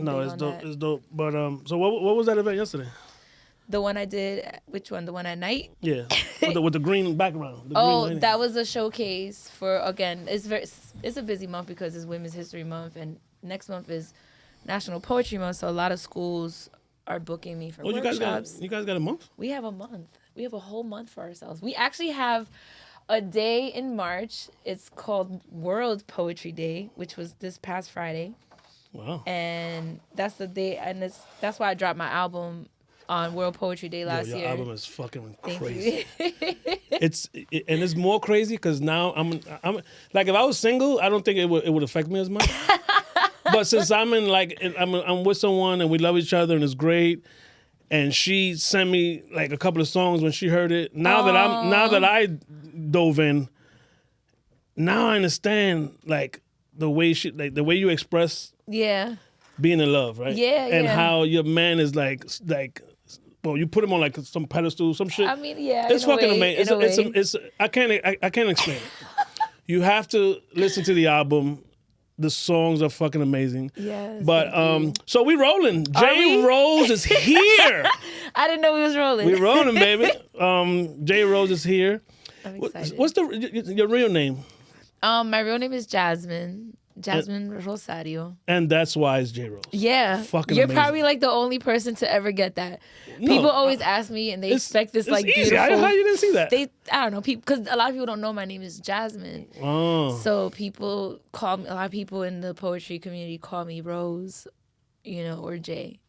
No, big it's on dope. that. It's dope. But so what was that event yesterday? The one I did, which one? The one at night? Yeah, with the green background. The Oh, green lighting. that was a showcase for, again, it's a busy month because it's Women's History Month, and next month is National Poetry Month, so a lot of schools are booking me for Oh, workshops. you guys got a month? We have a month. We have a whole month for ourselves. We actually have a day in March. It's called World Poetry Day, which was this past Friday. Wow. And that's the day, and that's why I dropped my album on World Poetry Day last your year. album is fucking Thank crazy. you. And it's more crazy because now I'm like, if I was single, I don't think it would affect me as much. But since I'm with someone and we love each other and it's great, and she sent me like a couple of songs when she heard it. Now that I dove in, now I understand like the way you express Yeah. being in love, right? Yeah, and yeah. how your man is like. Well, you put him on like some pedestal, some shit. I mean, yeah. It's in a fucking way, amazing. in a way. It's I can't explain it. You have to listen to the album. The songs are fucking amazing. Yes. But thank you. so we rolling. we? JRose is here. I didn't know we was rolling. We rolling, baby. JRose is here. I'm excited. What's your real name? My real name is Jasmine Rosario. And that's why it's JRose. Yeah. Fucking You're amazing. probably like the only person to ever get that. No, People always ask me and they expect this like easy. beautiful. How you didn't see that? I don't know, because a lot of people don't know my name is Jasmine. Oh. So people call me, a lot of people in the poetry community call me Rose, or Jay.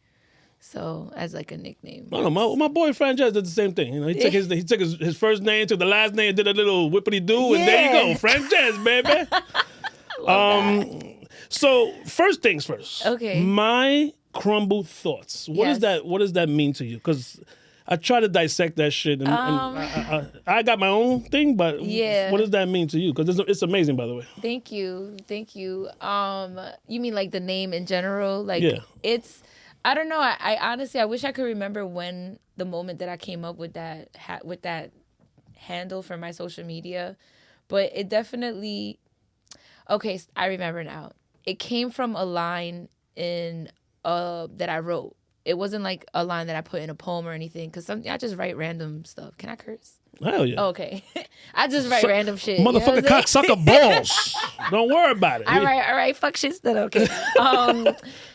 So as like a nickname. I don't know. My boy Frances did the same thing. He took his first name, took the last name, did a little whippity do, and there you go, Frances, baby. So first things first. Okay. My crumble thoughts. What Yes. is that? What does that mean to you? Because I try to dissect that shit, and I got my own thing. But Yeah. what does that mean to you? Because it's amazing, by the way. Thank you. You mean like the name in general? Like Yeah. it's, I don't know. I honestly, I wish I could remember when the moment that I came up with that handle for my social media, but it definitely. Okay, I remember now. It came from a line in that I wrote. It wasn't like a line that I put in a poem or anything, because I just write random stuff. Can I curse? Hell yeah. Oh, okay. I just write random shit. Motherfucker cocksucker balls. Don't worry about it. All right, fuck shit still okay.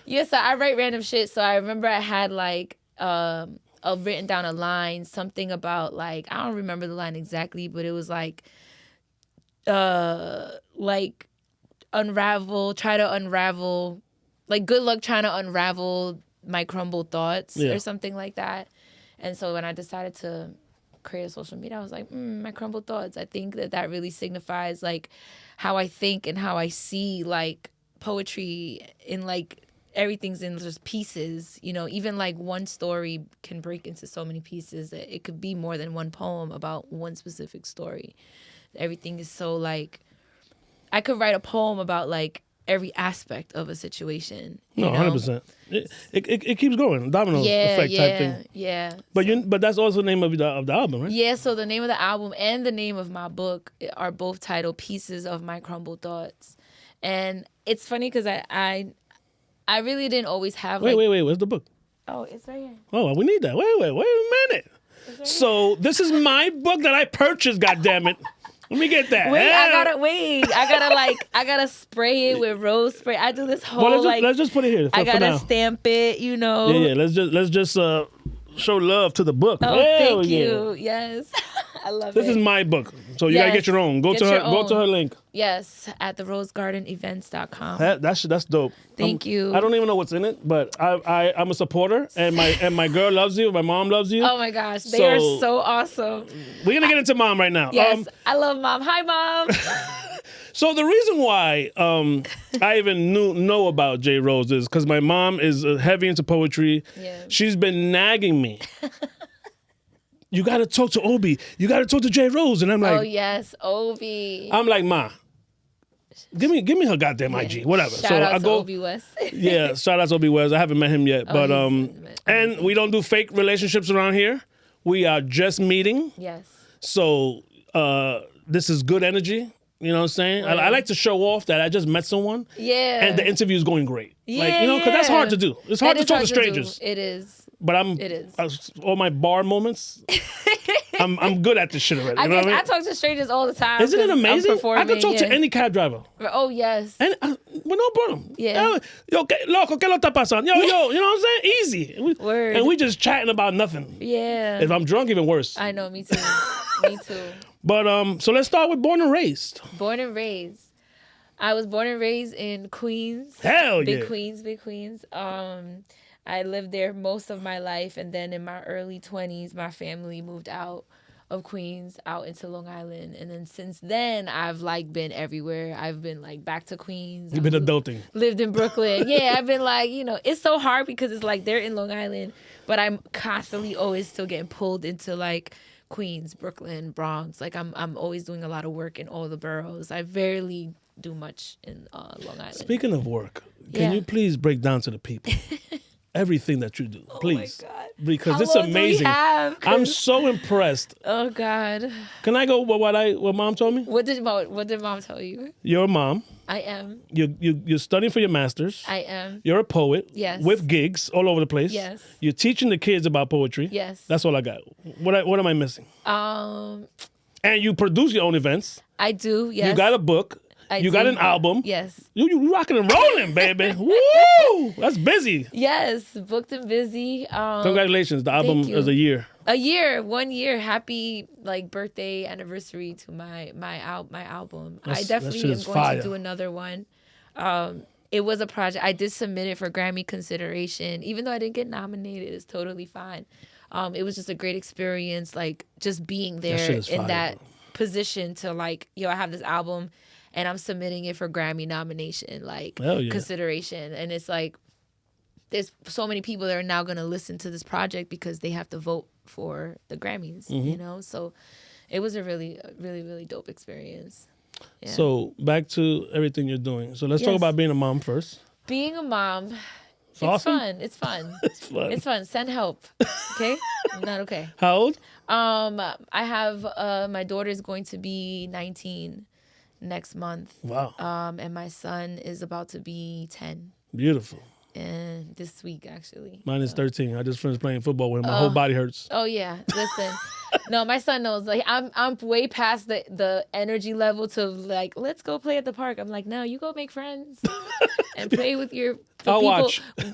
Yeah, so I write random shit. So I remember I had like written down a line, something about like, I don't remember the line exactly, but it was like try to unravel, like good luck trying to unravel my crumbled thoughts or something like that. And so when I decided to create a social media, I was like, my crumbled thoughts. I think that really signifies like how I think and how I see like poetry in like everything's in just pieces, even like one story can break into so many pieces that it could be more than one poem about one specific story. Everything is so like, I could write a poem about like every aspect of a situation. No, 100%. It keeps going, domino effect type thing. Yeah. But that's also the name of the album, right? Yeah. So the name of the album and the name of my book are both titled "Pieces of My Crumbled Thoughts," and it's funny because I really didn't always have. Wait. Where's the book? Oh, it's right here. Oh, we need that. Wait a minute. So this is my book that I purchased. Goddammit. Let me get that. I gotta spray it with rose spray. I do this whole let's just put it here. I gotta now. stamp it, Yeah. Let's just show love to the book. Oh, Hell thank yeah. you. Yes, I love This it. is my book, so you gotta get your own. Go to her link. Yes, at therosegardenevents.com. That's dope. Thank you. I don't even know what's in it, but I'm a supporter, and my girl loves you. My mom loves you. Oh my gosh, they are so awesome. We're gonna get into mom right now. Yes, I love mom. Hi, mom. So the reason why I even know about JRose is because my mom is heavy into poetry. Yeah. She's been nagging me. You got to talk to Obi. You got to talk to JRose. And I'm like, Oh yes, Obi. I'm like, Ma, give me her goddamn IG, whatever. Shout out to Obi West. Yeah, shout out to Obi West. I haven't met him yet, but and we don't do fake relationships around here. We are just meeting. Yes. So this is good energy. You know what I'm saying? Right. I like to show off that I just met someone. Yeah. And the interview is going great. Yeah, Like, you know, because that's hard to do. It's hard to talk to strangers. It is. But It is. all my bar moments, I'm good at this shit already. You know what I mean? I talk to strangers all the time. Isn't it amazing? I could talk to yeah. any cab driver. Oh, yes. And with no problem. Yeah. Yo, loco, ¿qué lo está pasando? Yo, you know what I'm saying? Easy. Word. And we just chatting about nothing. Yeah. If I'm drunk, even worse. I know, me too. Me too. But so let's start with born and raised. Born and raised. I was born and raised in Queens. Hell yeah. Big Queens. I lived there most of my life, and then in my early 20s, my family moved out of Queens, out into Long Island, and then since then, I've like been everywhere. I've been like back to Queens. You've been adulting. Lived in Brooklyn. Yeah, I've been like, you know, it's so hard because it's like they're in Long Island, but I'm constantly always still getting pulled into like Queens, Brooklyn, Bronx. Like I'm always doing a lot of work in all the boroughs. I rarely do much in Long Island. Speaking of work, can you please break down to the people everything that you do, please? Oh my God. Because How it's long do we amazing. have? I'm so impressed. Oh God. Can I go what mom told me? What did mom tell you? You're a mom. I am. You're studying for your master's. I am. You're a poet. Yes. With gigs all over the place. Yes. You're teaching the kids about poetry. Yes. That's all I got. What am I missing? Um, And you produce your own events. I do. Yes. You got a book. You got an album. Yes. You rocking and rolling, baby. Woo! That's busy. Yes. Booked and busy. Congratulations. The album is a year. 1 year. Happy like birthday anniversary to my album. I definitely am going to do another one. It was a project. I did submit it for Grammy consideration. Even though I didn't get nominated, it's totally fine. It was just a great experience, like just being there in that position to like, I have this album and I'm submitting it for Grammy nomination, like consideration. And it's like, there's so many people that are now going to listen to this project because they have to vote for the Grammys, you know? So it was a really, really, really dope experience. Yeah. So back to everything you're doing. So let's talk about being a mom first. Being a mom, it's awesome. fun. It's fun. It's fun. It's fun. Send help. Okay? I'm not okay. How old? I have my daughter is going to be 19 next month. Wow. And my son is about to be 10. Beautiful. And this week actually. Mine is 13. I just finished playing football with him. My whole body hurts. Oh yeah. Listen. No, my son knows. Like I'm way past the energy level to like, let's go play at the park. I'm like, no, you go make friends and play with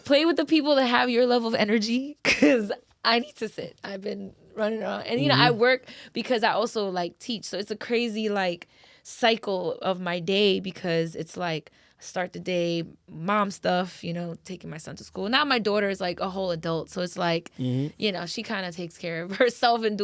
play with the people that have your level of energy, because I need to sit. I've been running around. And you know, I work because I also like teach. So it's a crazy like cycle of my day, because it's like start the day, mom stuff, you know, taking my son to school. Now my daughter is like a whole adult, so it's like, you know, she kind of takes care of herself and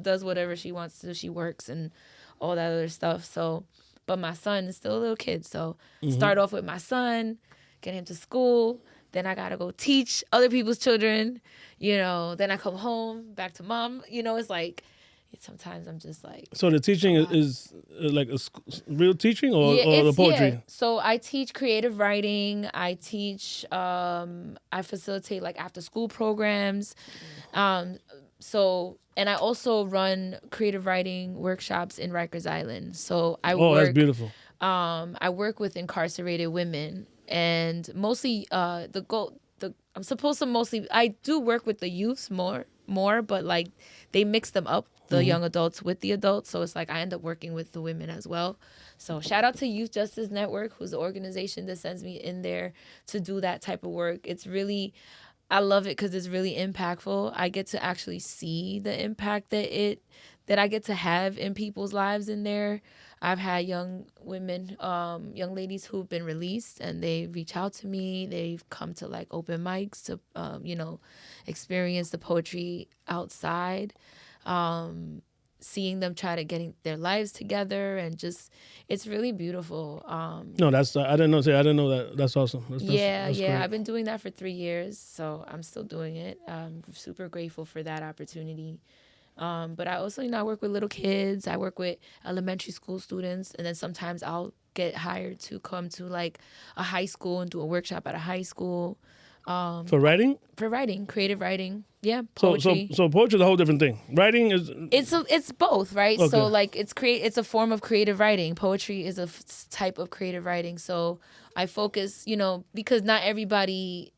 does whatever she wants to do. She works and all that other stuff. So, but my son is still a little kid, so start off with my son, get him to school. Then I gotta go teach other people's children, you know. Then I come home, back to mom. You know, it's like, sometimes I'm just like. So the teaching is like a real teaching or the poetry? Yeah. So I teach creative writing. I teach, I facilitate like after school programs. And I also run creative writing workshops in Rikers Island. So that's beautiful. I work with incarcerated women, and mostly I'm supposed to mostly, I do work with the youths more, but like they mix them up, the young adults with the adults. So it's like I end up working with the women as well. So shout out to Youth Justice Network, who's the organization that sends me in there to do that type of work. It's really, I love it because it's really impactful. I get to actually see the impact that I get to have in people's lives in there. I've had young women, young ladies who've been released, and they reach out to me. They've come to like open mics to, you know, experience the poetry outside. Seeing them try to getting their lives together, and just, it's really beautiful. No, I didn't know that. That's awesome. That's great. I've been doing that for 3 years, so I'm still doing it. I'm super grateful for that opportunity. But I also, you know, I work with little kids. I work with elementary school students, and then sometimes I'll get hired to come to like a high school and do a workshop at a high school. For writing? For writing, creative writing. Yeah, So poetry. so poetry is a whole different thing. Writing is It's both, right? Okay. So like it's a form of creative writing. Poetry is a type of creative writing. So I focus, because not everybody,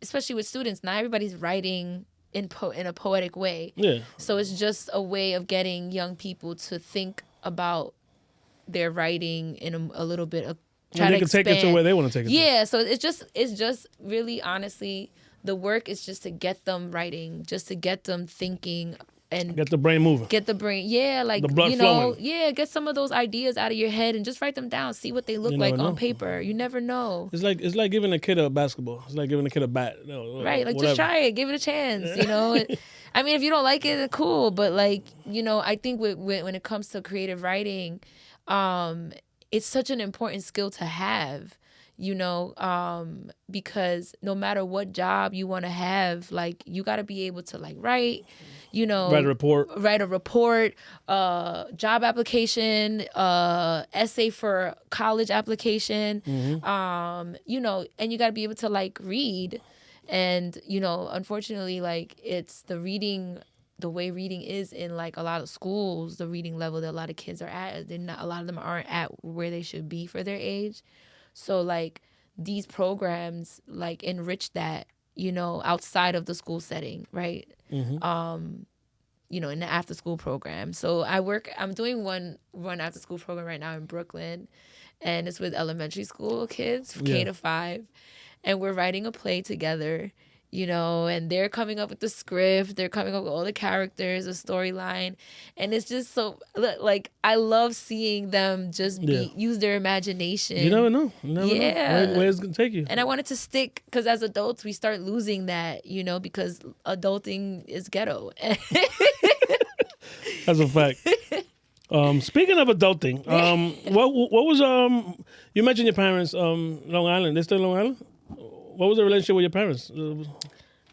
especially with students, not everybody's writing in a poetic way. Yeah. So it's just a way of getting young people to think about their writing in a little bit of try And they to can take it to expand. where they want to take it to. Yeah, so it's just really honestly the work is just to get them writing, just to get them thinking and Get the brain moving. get the brain, like The blood flowing. get some of those ideas out of your head and just write them down. See what they look You like never on know. paper. You never know, It's like giving a kid a basketball. It's like giving a kid a bat. right? Like whatever. just try it, give it a chance. I mean, if you don't like it, cool. But like I think when it comes to creative writing, it's such an important skill to have. Because no matter what job you want to have, like you got to be able to like write, Write a report, job application, essay for college application, and you got to be able to like read. And, unfortunately, like it's the way reading is in like a lot of schools, the reading level that a lot of kids are at, a lot of them aren't at where they should be for their age. So like these programs like enrich that, outside of the school setting, right? In the after school program. So I'm doing one after school program right now in Brooklyn, and it's with elementary school kids, K to 5. And we're writing a play together, and they're coming up with the script, they're coming up with all the characters, the storyline, and it's just so like I love seeing them just use their imagination. You never know. Know where it's gonna take you. And I want it to stick because as adults we start losing that, because adulting is ghetto. That's a fact. Speaking of adulting, what was you mentioned your parents, Long Island. They still in Long Island? What was the relationship with your parents?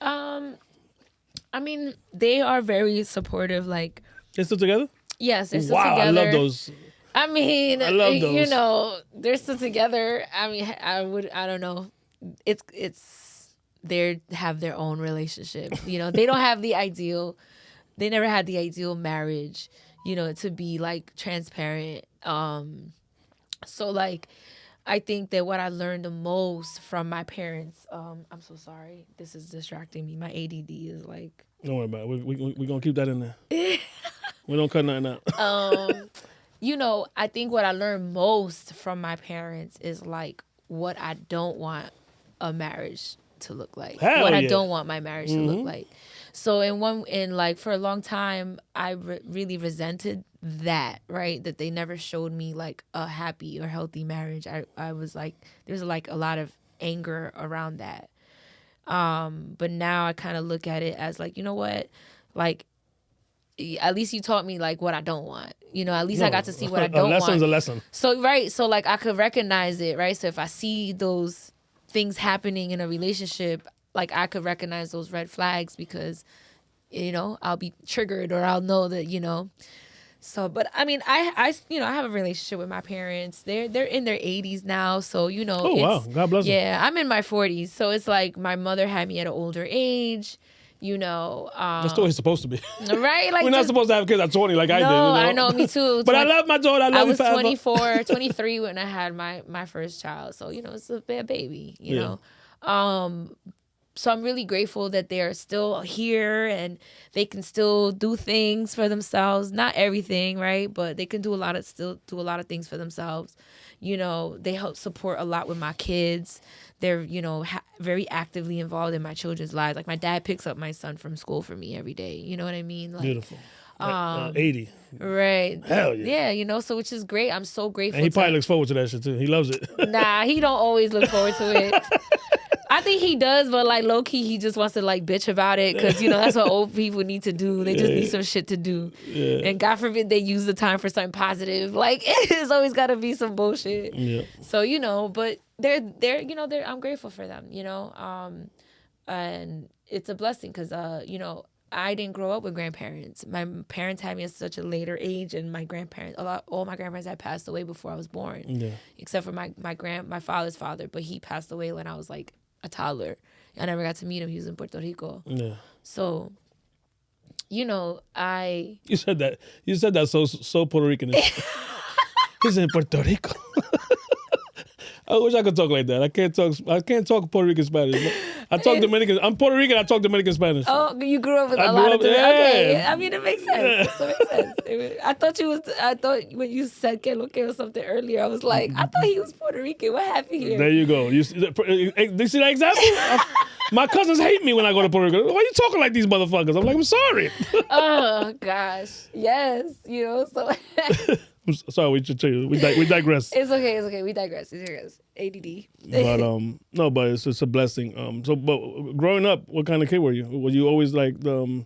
I mean, they are very supportive. Like, They still together? yes, they're still Wow, together. I love those. I mean, I love those. they're still together. I mean, I don't know. They have their own relationship. They don't have they never had the ideal marriage, to be like transparent. So like, I think that what I learned the most from my parents, I'm so sorry. This is distracting me. My ADD is like. Don't worry about it. We're going to keep that in there. We don't cut nothing out. I think what I learned most from my parents is like what I don't want a marriage to look like. I don't want my marriage to look like. So for a long time, I really resented that, right? That they never showed me like a happy or healthy marriage. I was like, there's like a lot of anger around that. But now I kind of look at it as like, you know what? Like, at least you taught me like what I don't want. At least I got to see what I don't want. A lesson's a lesson. So, right. So like I could recognize it, right? So if I see those things happening in a relationship, like I could recognize those red flags because, I'll be triggered or I'll know that, So, but I mean, I have a relationship with my parents. They're in their 80s now, so Oh wow, God bless them. Yeah, I'm in my 40s, so it's like my mother had me at an older age. That's the way it's supposed to be. Right? Like we're not supposed to have kids at 20 like I did. I know, me too. But I love my daughter. I love you forever. I was 24, 23 when I had my first child, so it's a bad baby. You know. So I'm really grateful that they're still here and they can still do things for themselves. Not everything, right? But they can do a lot of things for themselves. They help support a lot with my kids. They're, very actively involved in my children's lives. Like my dad picks up my son from school for me every day. You know what I mean? Like, beautiful. 80. Right. Hell yeah. Yeah, so which is great. I'm so grateful. And he probably looks forward to that shit too. He loves it. Nah, he don't always look forward to it. I think he does, but like low key, he just wants to like bitch about it because that's what old people need to do. They just need some shit to do, and God forbid they use the time for something positive. Like it's always got to be some bullshit. Yeah. So but they're I'm grateful for them. And it's a blessing because I didn't grow up with grandparents. My parents had me at such a later age, and my grandparents, all my grandparents had passed away before I was born, except for my father's father, but he passed away when I was like a toddler, I never got to meet him. He was in Puerto Rico. Yeah. So, you know, You said that. You said that so Puerto Rican. He's in Puerto Rico. I wish I could talk like that. I can't talk Puerto Rican Spanish. I talk Dominican. I'm Puerto Rican. I talk Dominican Spanish. Oh, you grew up with a lot of Dominican. Yeah. Okay, I mean it makes sense. It makes sense. I thought when you said que lo que or something earlier, I was like, I thought he was Puerto Rican. What happened here? There you go. You see that example? My cousins hate me when I go to Puerto Rico. Why are you talking like these motherfuckers? I'm like, I'm sorry. Oh gosh, yes, you know. So sorry, we digress. It's okay. We digress. ADD. But it's just a blessing. But growing up, what kind of kid were you? Were you always like the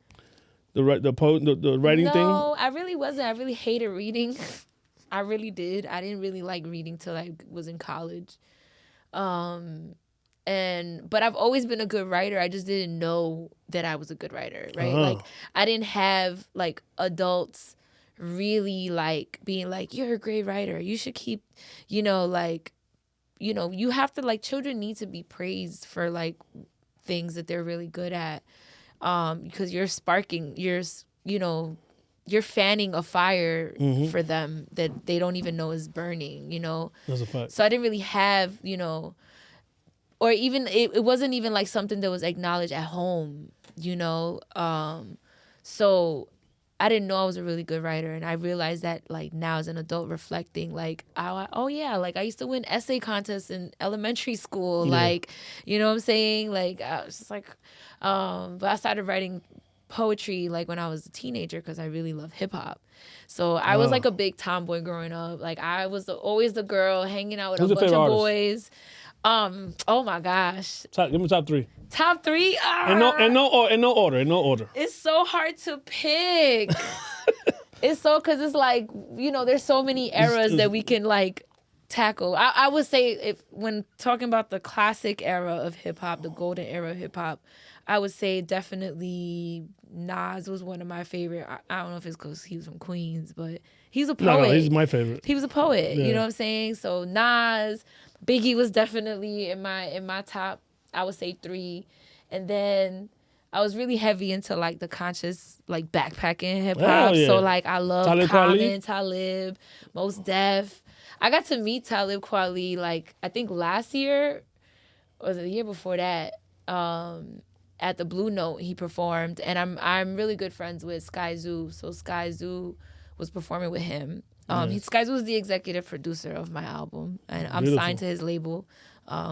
writing thing? No, I really wasn't. I really hated reading. I really did. I didn't really like reading till I was in college. But I've always been a good writer. I just didn't know that I was a good writer, right? Like I didn't have like adults really like being like, you're a great writer. You should keep, you have to like, children need to be praised for like things that they're really good at. Because you're sparking, you're fanning a fire for them that they don't even know is burning, That's a fact. So I didn't really have, or even it wasn't even like something that was acknowledged at home, so I didn't know I was a really good writer, and I realized that like now as an adult reflecting, like like I used to win essay contests in elementary school, like you know what I'm saying, like I was just like, but I started writing poetry like when I was a teenager because I really love hip hop. So I was like a big tomboy growing up. Like I was always the girl hanging out with a bunch of boys. Oh my gosh. Give me top three. Top three? In no order. It's so hard to pick. Because it's like, there's so many eras that we can like tackle. I would say when talking about the classic era of hip hop, the golden era of hip hop, I would say definitely Nas was one of my favorite. I don't know if it's because he was from Queens, but he's a poet. No, he's my favorite. He was a poet. Yeah. You know what I'm saying? So Nas, Biggie was definitely in my top, I would say 3. And then I was really heavy into like the conscious like backpacking hip hop. Yeah. So like I love Common, Talib, Mos Def. I got to meet Talib Kweli like I think last year or the year before that. At the Blue Note he performed, and I'm really good friends with Sky Zoo. So Sky Zoo was performing with him. Sky Zoo was the executive producer of my album, and I'm signed to his label,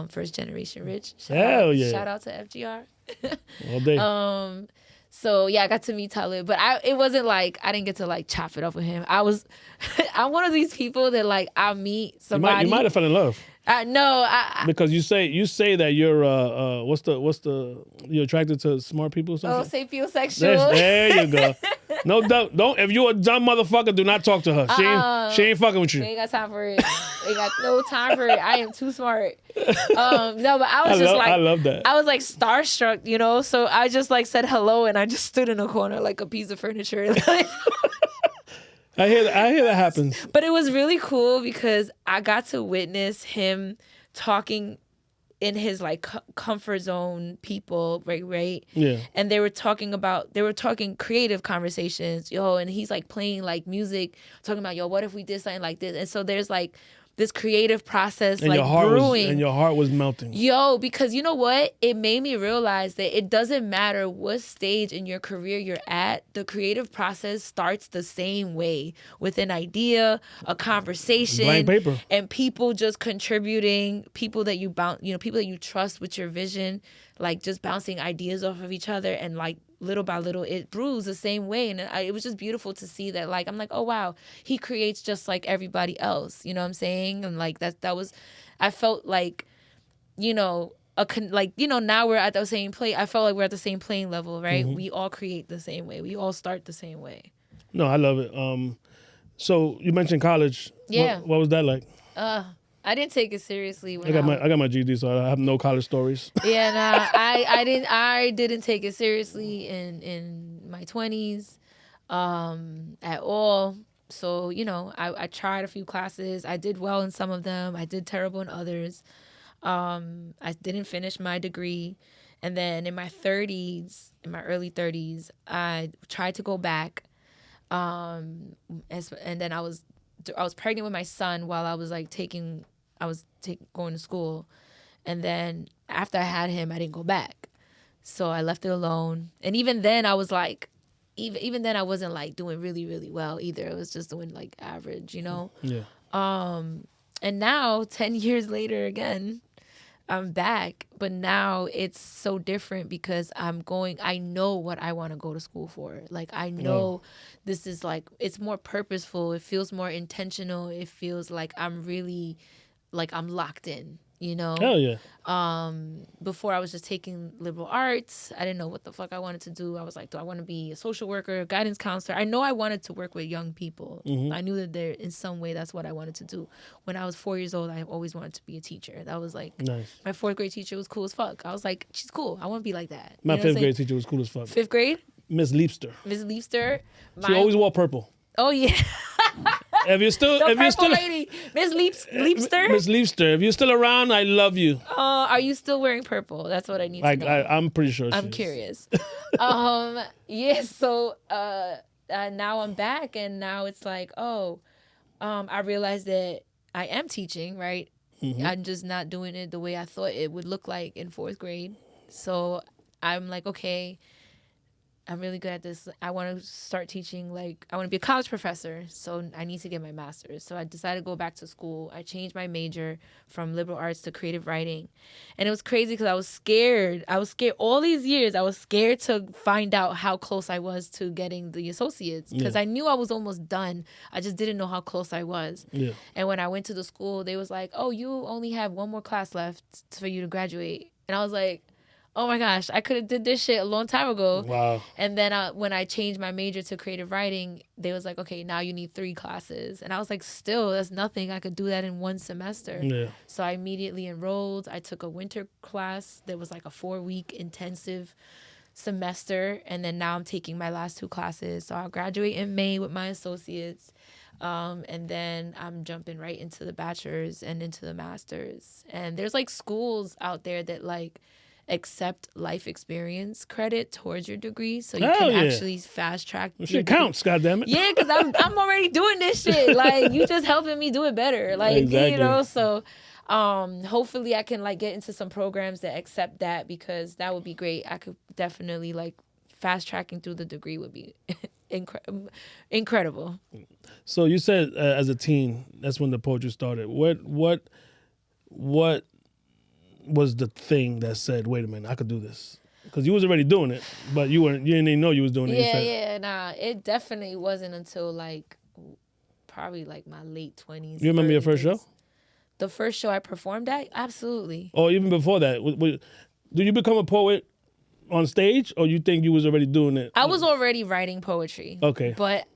First Generation Rich. Shout out to FGR. All day. So yeah, I got to meet Talib, but it wasn't like I didn't get to like chop it up with him. I'm one of these people that like I meet somebody. You might have fell in love. No, because you say that you're you're attracted to smart people or something. Oh, sapiosexual. There you go. No, don't. If you're a dumb motherfucker, do not talk to her. She ain't fucking with you. She ain't got time for it. Ain't got no time for it. I am too smart. No, but I was I love that. I was like starstruck, So I just like said hello, and I just stood in a corner like a piece of furniture. I hear that happens. But it was really cool because I got to witness him talking in his like comfort zone people, right? Yeah. And they were talking creative conversations, and he's like playing like music, talking about, what if we did something like this? And so there's like this creative process and like brewing. And your heart was melting. Because you know what? It made me realize that it doesn't matter what stage in your career you're at. The creative process starts the same way with an idea, a conversation, blank paper, and people just contributing, people that you people that you trust with your vision, like just bouncing ideas off of each other, and like little by little it brews the same way. And it was just beautiful to see that. Like I'm like, oh wow, he creates just like everybody else, you know what I'm saying? And like that was, I felt like, now we're at the same plane. I felt like we're at the same playing level, right? Mm-hmm. We all create the same way, we all start the same way. No, I love it. So you mentioned college. Yeah. What was that like? I didn't take it seriously. I got my GED, so I have no college stories. Yeah, nah, I didn't take it seriously in my 20s, at all. So I tried a few classes. I did well in some of them. I did terrible in others. I didn't finish my degree, And then in my early 30s, I tried to go back. And then I was pregnant with my son while I was like going to school. And then after I had him, I didn't go back. So I left it alone. And even then I was like, even then I wasn't like doing really, really well either. It was just doing like average, you know? Yeah. And now 10 years later again, I'm back, but now it's so different because I know what I want to go to school for. Like, I know this is like, it's more purposeful. It feels more intentional. It feels like I'm really, like I'm locked in, you know? Hell yeah. Before I was just taking liberal arts. I didn't know what the fuck I wanted to do. I was like, do I want to be a social worker, guidance counselor? I know I wanted to work with young people. Mm-hmm. I knew that there, in some way, that's what I wanted to do. When I was 4 years old, I always wanted to be a teacher. That was like, nice. My 4th grade teacher was cool as fuck. I was like, she's cool. I want to be like that. My 5th grade teacher was cool as fuck. 5th grade? Miss Leapster. Miss Leapster. She always wore purple. Oh, yeah. If you're still, lady, Miss Leapster. Miss Leapster, if you're still around, I love you. Are you still wearing purple? That's what I need to know. I'm pretty sure. I'm curious. Yeah. So now I'm back, and now it's like, I realized that I am teaching, right? Mm-hmm. I'm just not doing it the way I thought it would look like in 4th grade. So I'm like, okay, I'm really good at this. I want to start teaching, like, I want to be a college professor, so I need to get my master's. So I decided to go back to school. I changed my major from liberal arts to creative writing. And it was crazy because I was scared. All these years, I was scared to find out how close I was to getting the associates because I knew I was almost done. I just didn't know how close I was. Yeah. And when I went to the school, they was like, oh, you only have one more class left for you to graduate. And I was like, oh my gosh, I could have did this shit a long time ago. Wow. And then when I changed my major to creative writing, they was like, okay, now you need 3 classes. And I was like, still, that's nothing. I could do that in 1 semester. Yeah. So I immediately enrolled. I took a winter class. There was like a 4-week intensive semester. And then now I'm taking my last 2 classes. So I'll graduate in May with my associates. And then I'm jumping right into the bachelor's and into the master's. And there's like schools out there that like accept life experience credit towards your degree, so you can actually fast track. Shit counts, goddammit. Yeah, because I'm already doing this shit. Like, you just helping me do it better. Like, exactly. You know, so hopefully I can like get into some programs that accept that, because that would be great. I could definitely like fast tracking through the degree would be incredible. So you said as a teen, that's when the poetry started. What was the thing that said, wait a minute, I could do this? Because you was already doing it, but you didn't even know you was doing it. Nah, it definitely wasn't until like probably like my late 20s. You remember your first show? The first show I performed at? Absolutely. Or even before that? Did you become a poet on stage, or you think you was already doing it? I was already writing poetry. Okay. But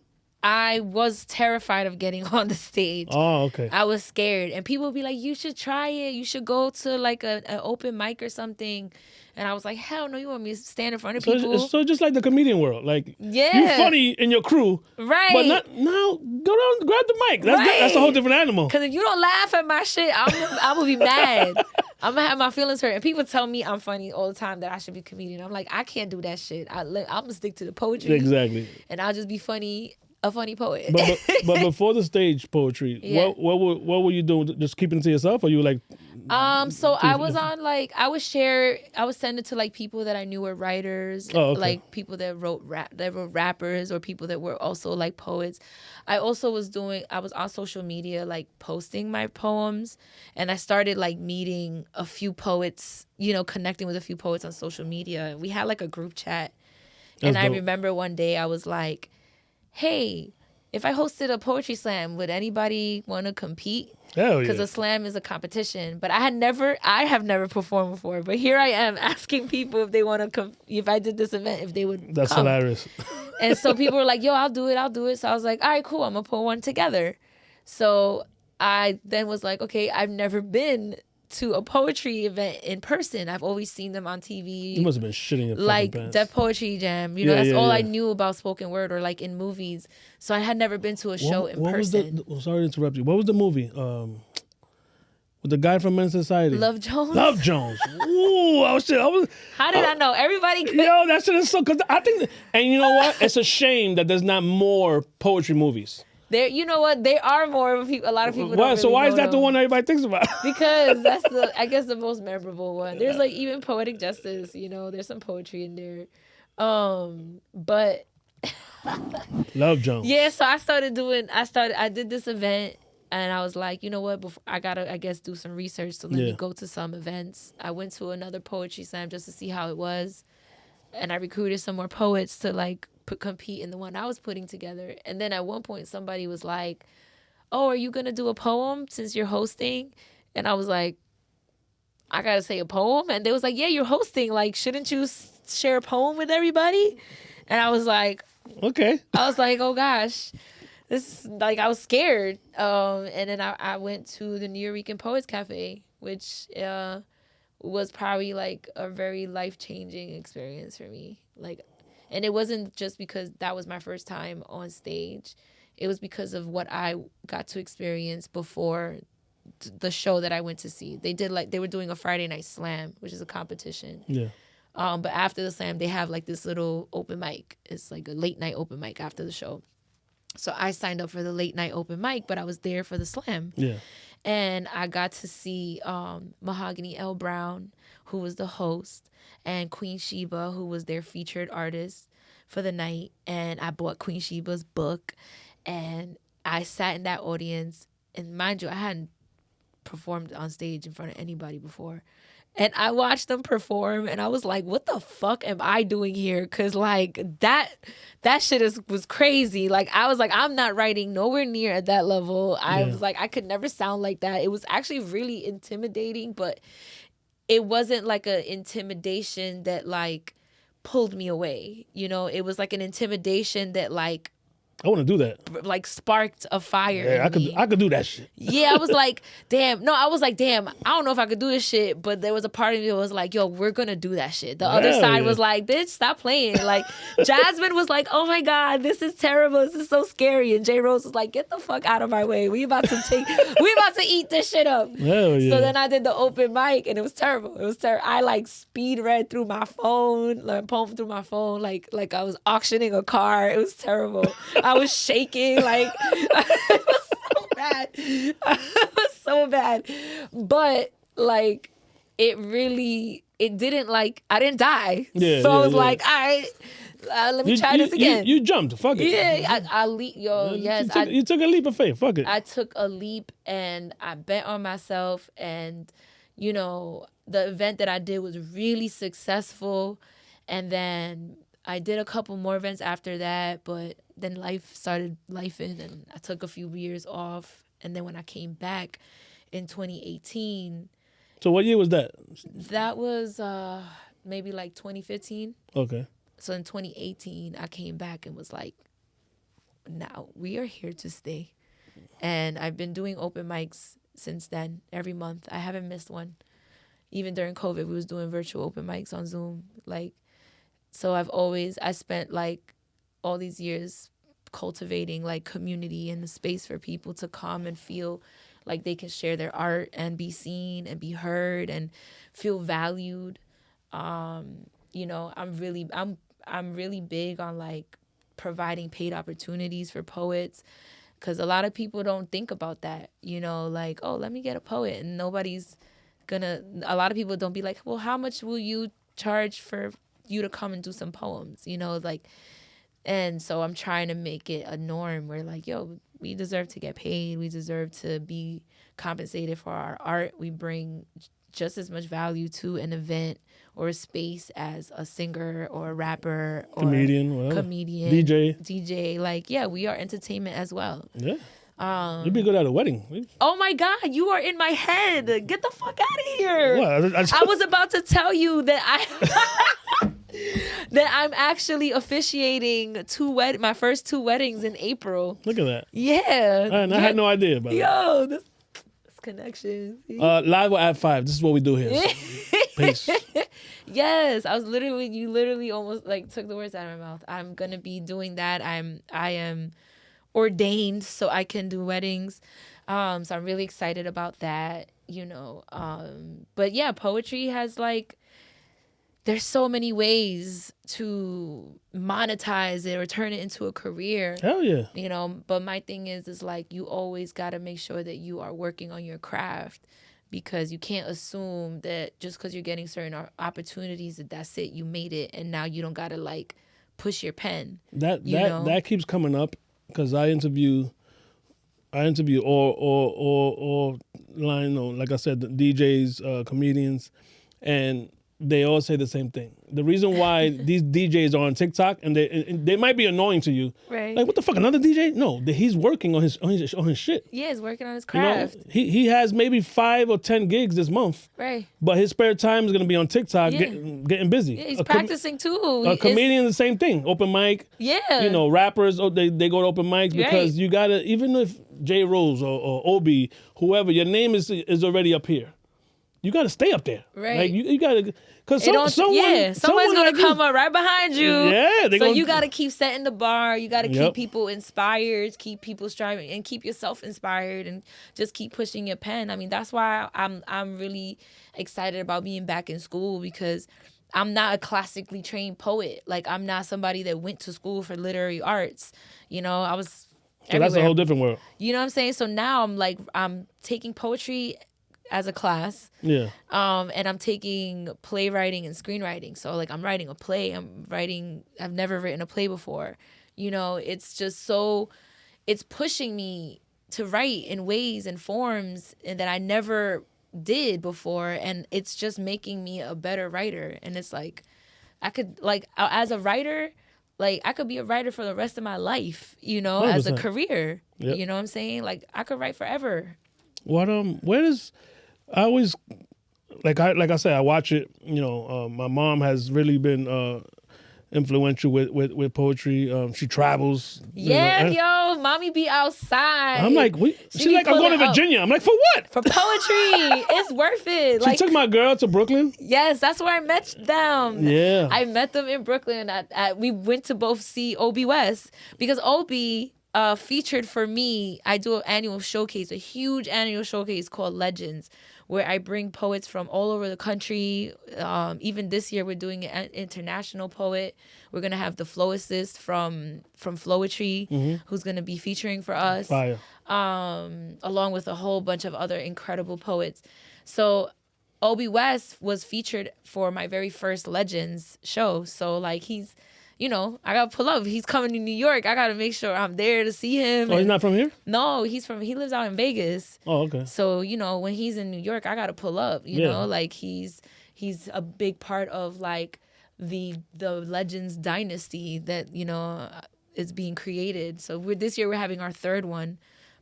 I was terrified of getting on the stage. Oh, okay. I was scared. And people would be like, you should try it. You should go to like an open mic or something. And I was like, hell no, you want me to stand in front of people? So just like the comedian world. Like, you're funny in your crew. Right. But now, go down, grab the mic. That's a whole different animal. Because if you don't laugh at my shit, I'm going to be mad. I'm going to have my feelings hurt. And people tell me I'm funny all the time, that I should be a comedian. I'm like, I can't do that shit. I'm going to stick to the poetry. Exactly. And I'll just be funny. A funny poet. but before the stage poetry, what were you doing? Just keeping it to yourself, or you like? So I was on like I would send it to like people that I knew were writers, like people that wrote rappers, or people that were also like poets. I also I was on social media like posting my poems, and I started like meeting a few poets, you know, connecting with a few poets on social media. We had like a group chat, and I remember one day I was like, hey, if I hosted a poetry slam, would anybody want to compete? Hell yeah. Because a slam is a competition. But I have never performed before. But here I am asking people if they want to if I did this event, if they would That's come. Hilarious. And so people were like, yo, I'll do it. So I was like, all right, cool. I'm going to put one together. So I then was like, okay, I've never been to a poetry event in person. I've always seen them on TV. You must have been shitting your like pants. Def Poetry Jam. You know, that's all I knew about spoken word, or like in movies. So I had never been to a show in person. Sorry to interrupt you. What was the movie? With the guy from Men's Society. Love Jones. Love Jones. Ooh, I was. How did I know? Everybody could. Yo, that shit is so. Cause I think, and you know what? It's a shame that there's not more poetry movies. There, you know what? There are more people. A lot of people. Why? Don't really So why is that them. the one everybody thinks about? Because that's I guess the most memorable one. There's like even Poetic Justice. You know, there's some poetry in there. But Love Jones. yeah, so I did this event. And I was like, you know what? I gotta, I guess, do some research. So let me go to some events. I went to another poetry slam just to see how it was, and I recruited some more poets to like compete in the one I was putting together. And then at one point, somebody was like, "Oh, are you gonna do a poem since you're hosting?" And I was like, "I gotta say a poem." And they was like, "Yeah, you're hosting. Like, shouldn't you share a poem with everybody?" And I was like, "Okay." I was like, "Oh gosh." This like I was scared, and then I went to the New York Poets Cafe, which was probably like a very life-changing experience for me. Like, and it wasn't just because that was my first time on stage; it was because of what I got to experience before the show that I went to see. They were doing a Friday night slam, which is a competition. Yeah. But after the slam, they have like this little open mic. It's like a late night open mic after the show. So I signed up for the late night open mic, but I was there for the slam. Yeah. And I got to see Mahogany L. Brown, who was the host, and Queen Sheba, who was their featured artist for the night. And I bought Queen Sheba's book, and I sat in that audience. And mind you, I hadn't performed on stage in front of anybody before. And I watched them perform, and I was like, what the fuck am I doing here? Because, like, that shit was crazy. Like, I was like, I'm not writing nowhere near at that level. I was like, I could never sound like that. It was actually really intimidating, but it wasn't like an intimidation that, like, pulled me away. You know, it was like an intimidation that, like, I want to do that. Like sparked a fire. Yeah, in I could do that shit. Yeah, I was like, damn. No, I was like, damn. I don't know if I could do this shit, but there was a part of me that was like, yo, we're gonna do that shit. The other side was like, bitch, stop playing. Like, Jasmine was like, oh my god, this is terrible. This is so scary. And JRose was like, get the fuck out of my way. We about to eat this shit up. Hell yeah. So then I did the open mic, and it was terrible. It was terrible. I like speed read through my phone, like poem through my phone, like I was auctioning a car. It was terrible. I was shaking, like it was so bad. It was so bad. But like it didn't like I didn't die. Yeah, so I was yeah. like, all right, let me try this again. You jumped. Fuck it. Yeah, You took a leap of faith. Fuck it. I took a leap and I bet on myself, and you know, the event that I did was really successful, and then I did a couple more events after that, but then life started lifing, and I took a few years off. And then when I came back in 2018. So what year was that? That was maybe like 2015. Okay. So in 2018, I came back and was like, now we are here to stay. And I've been doing open mics since then, every month. I haven't missed one. Even during COVID, we was doing virtual open mics on Zoom. Like, so I spent like all these years cultivating like community and the space for people to come and feel like they can share their art and be seen and be heard and feel valued. You know, I'm really big on like providing paid opportunities for poets, because a lot of people don't think about that, you know, like, oh, let me get a poet, and a lot of people don't be like, well, how much will you charge for you to come and do some poems, you know, like. And so I'm trying to make it a norm where like, yo, we deserve to get paid. We deserve to be compensated for our art. We bring just as much value to an event or a space as a singer or a rapper or comedian, DJ. Like, yeah, we are entertainment as well. Yeah. You'd be good at a wedding. Oh my God, you are in my head. Get the fuck out of here. What? I was about to tell you that that I'm actually officiating my first 2 weddings in April. Look at that. Yeah. I had no idea about that. This connection. Live at 5. This is what we do here. Peace. Yes, you literally almost like took the words out of my mouth. I'm gonna be doing that. I am ordained so I can do weddings. So I'm really excited about that. But yeah, poetry has like, there's so many ways to monetize it or turn it into a career. Hell yeah. But my thing is like, you always got to make sure that you are working on your craft, because you can't assume that just because you're getting certain opportunities that's it, you made it, and now you don't got to like push your pen. That keeps coming up, because I interview all line, like I said, the DJs, comedians, and they all say the same thing. The reason why these DJs are on TikTok, and they might be annoying to you, right? Like, what the fuck, another DJ? No, he's working on his shit. Yeah, he's working on his craft. He has maybe 5 or 10 gigs this month, right? But his spare time is gonna be on TikTok, getting busy. Yeah, he's practicing too. A comedian, the same thing. Open mic. Yeah. Rappers, they go to open mics because you gotta, even if JRose or Obi, whoever, your name is already up here. You got to stay up there. Right. Like, you got to, because someone's going to come up right behind you. Yeah. So you got to keep setting the bar. You got to keep people inspired, keep people striving, and keep yourself inspired, and just keep pushing your pen. I mean, that's why I'm really excited about being back in school, because I'm not a classically trained poet. Like, I'm not somebody that went to school for literary arts. I was everywhere. That's a whole different world. You know what I'm saying? So now I'm taking poetry as a class. Yeah. And I'm taking playwriting and screenwriting. So like, I'm writing a play. I've never written a play before. It's just it's pushing me to write in ways and forms that I never did before. And it's just making me a better writer. And it's like, I could, like, as a writer, like, I could be a writer for the rest of my life, 100%. As a career. Yep. You know what I'm saying? Like, I could write forever. Where does, I always, like I said, I watch it. My mom has really been influential with poetry. She travels. Yo, mommy be outside. I'm like, she's like, I'm going to Virginia. I'm like, for what? For poetry. It's worth it. She took my girl to Brooklyn. Yes, that's where I met them. Yeah. I met them in Brooklyn. We went to both see Obi West, because Obi featured for me. I do an annual showcase, a huge annual showcase called Legends, where I bring poets from all over the country. Even this year, we're doing an international poet. We're going to have the Flowicist from Flowetry, who's going to be featuring for us. Fire. Along with a whole bunch of other incredible poets. So Obi West was featured for my very first Legends show. So like, he's, I got to pull up. He's coming to New York. I got to make sure I'm there to see him. Oh, he's not from here? No, he lives out in Vegas. Oh, okay. So, when he's in New York, I got to pull up, you know, like he's a big part of like the Legends dynasty that, is being created. So this year we're having our third one,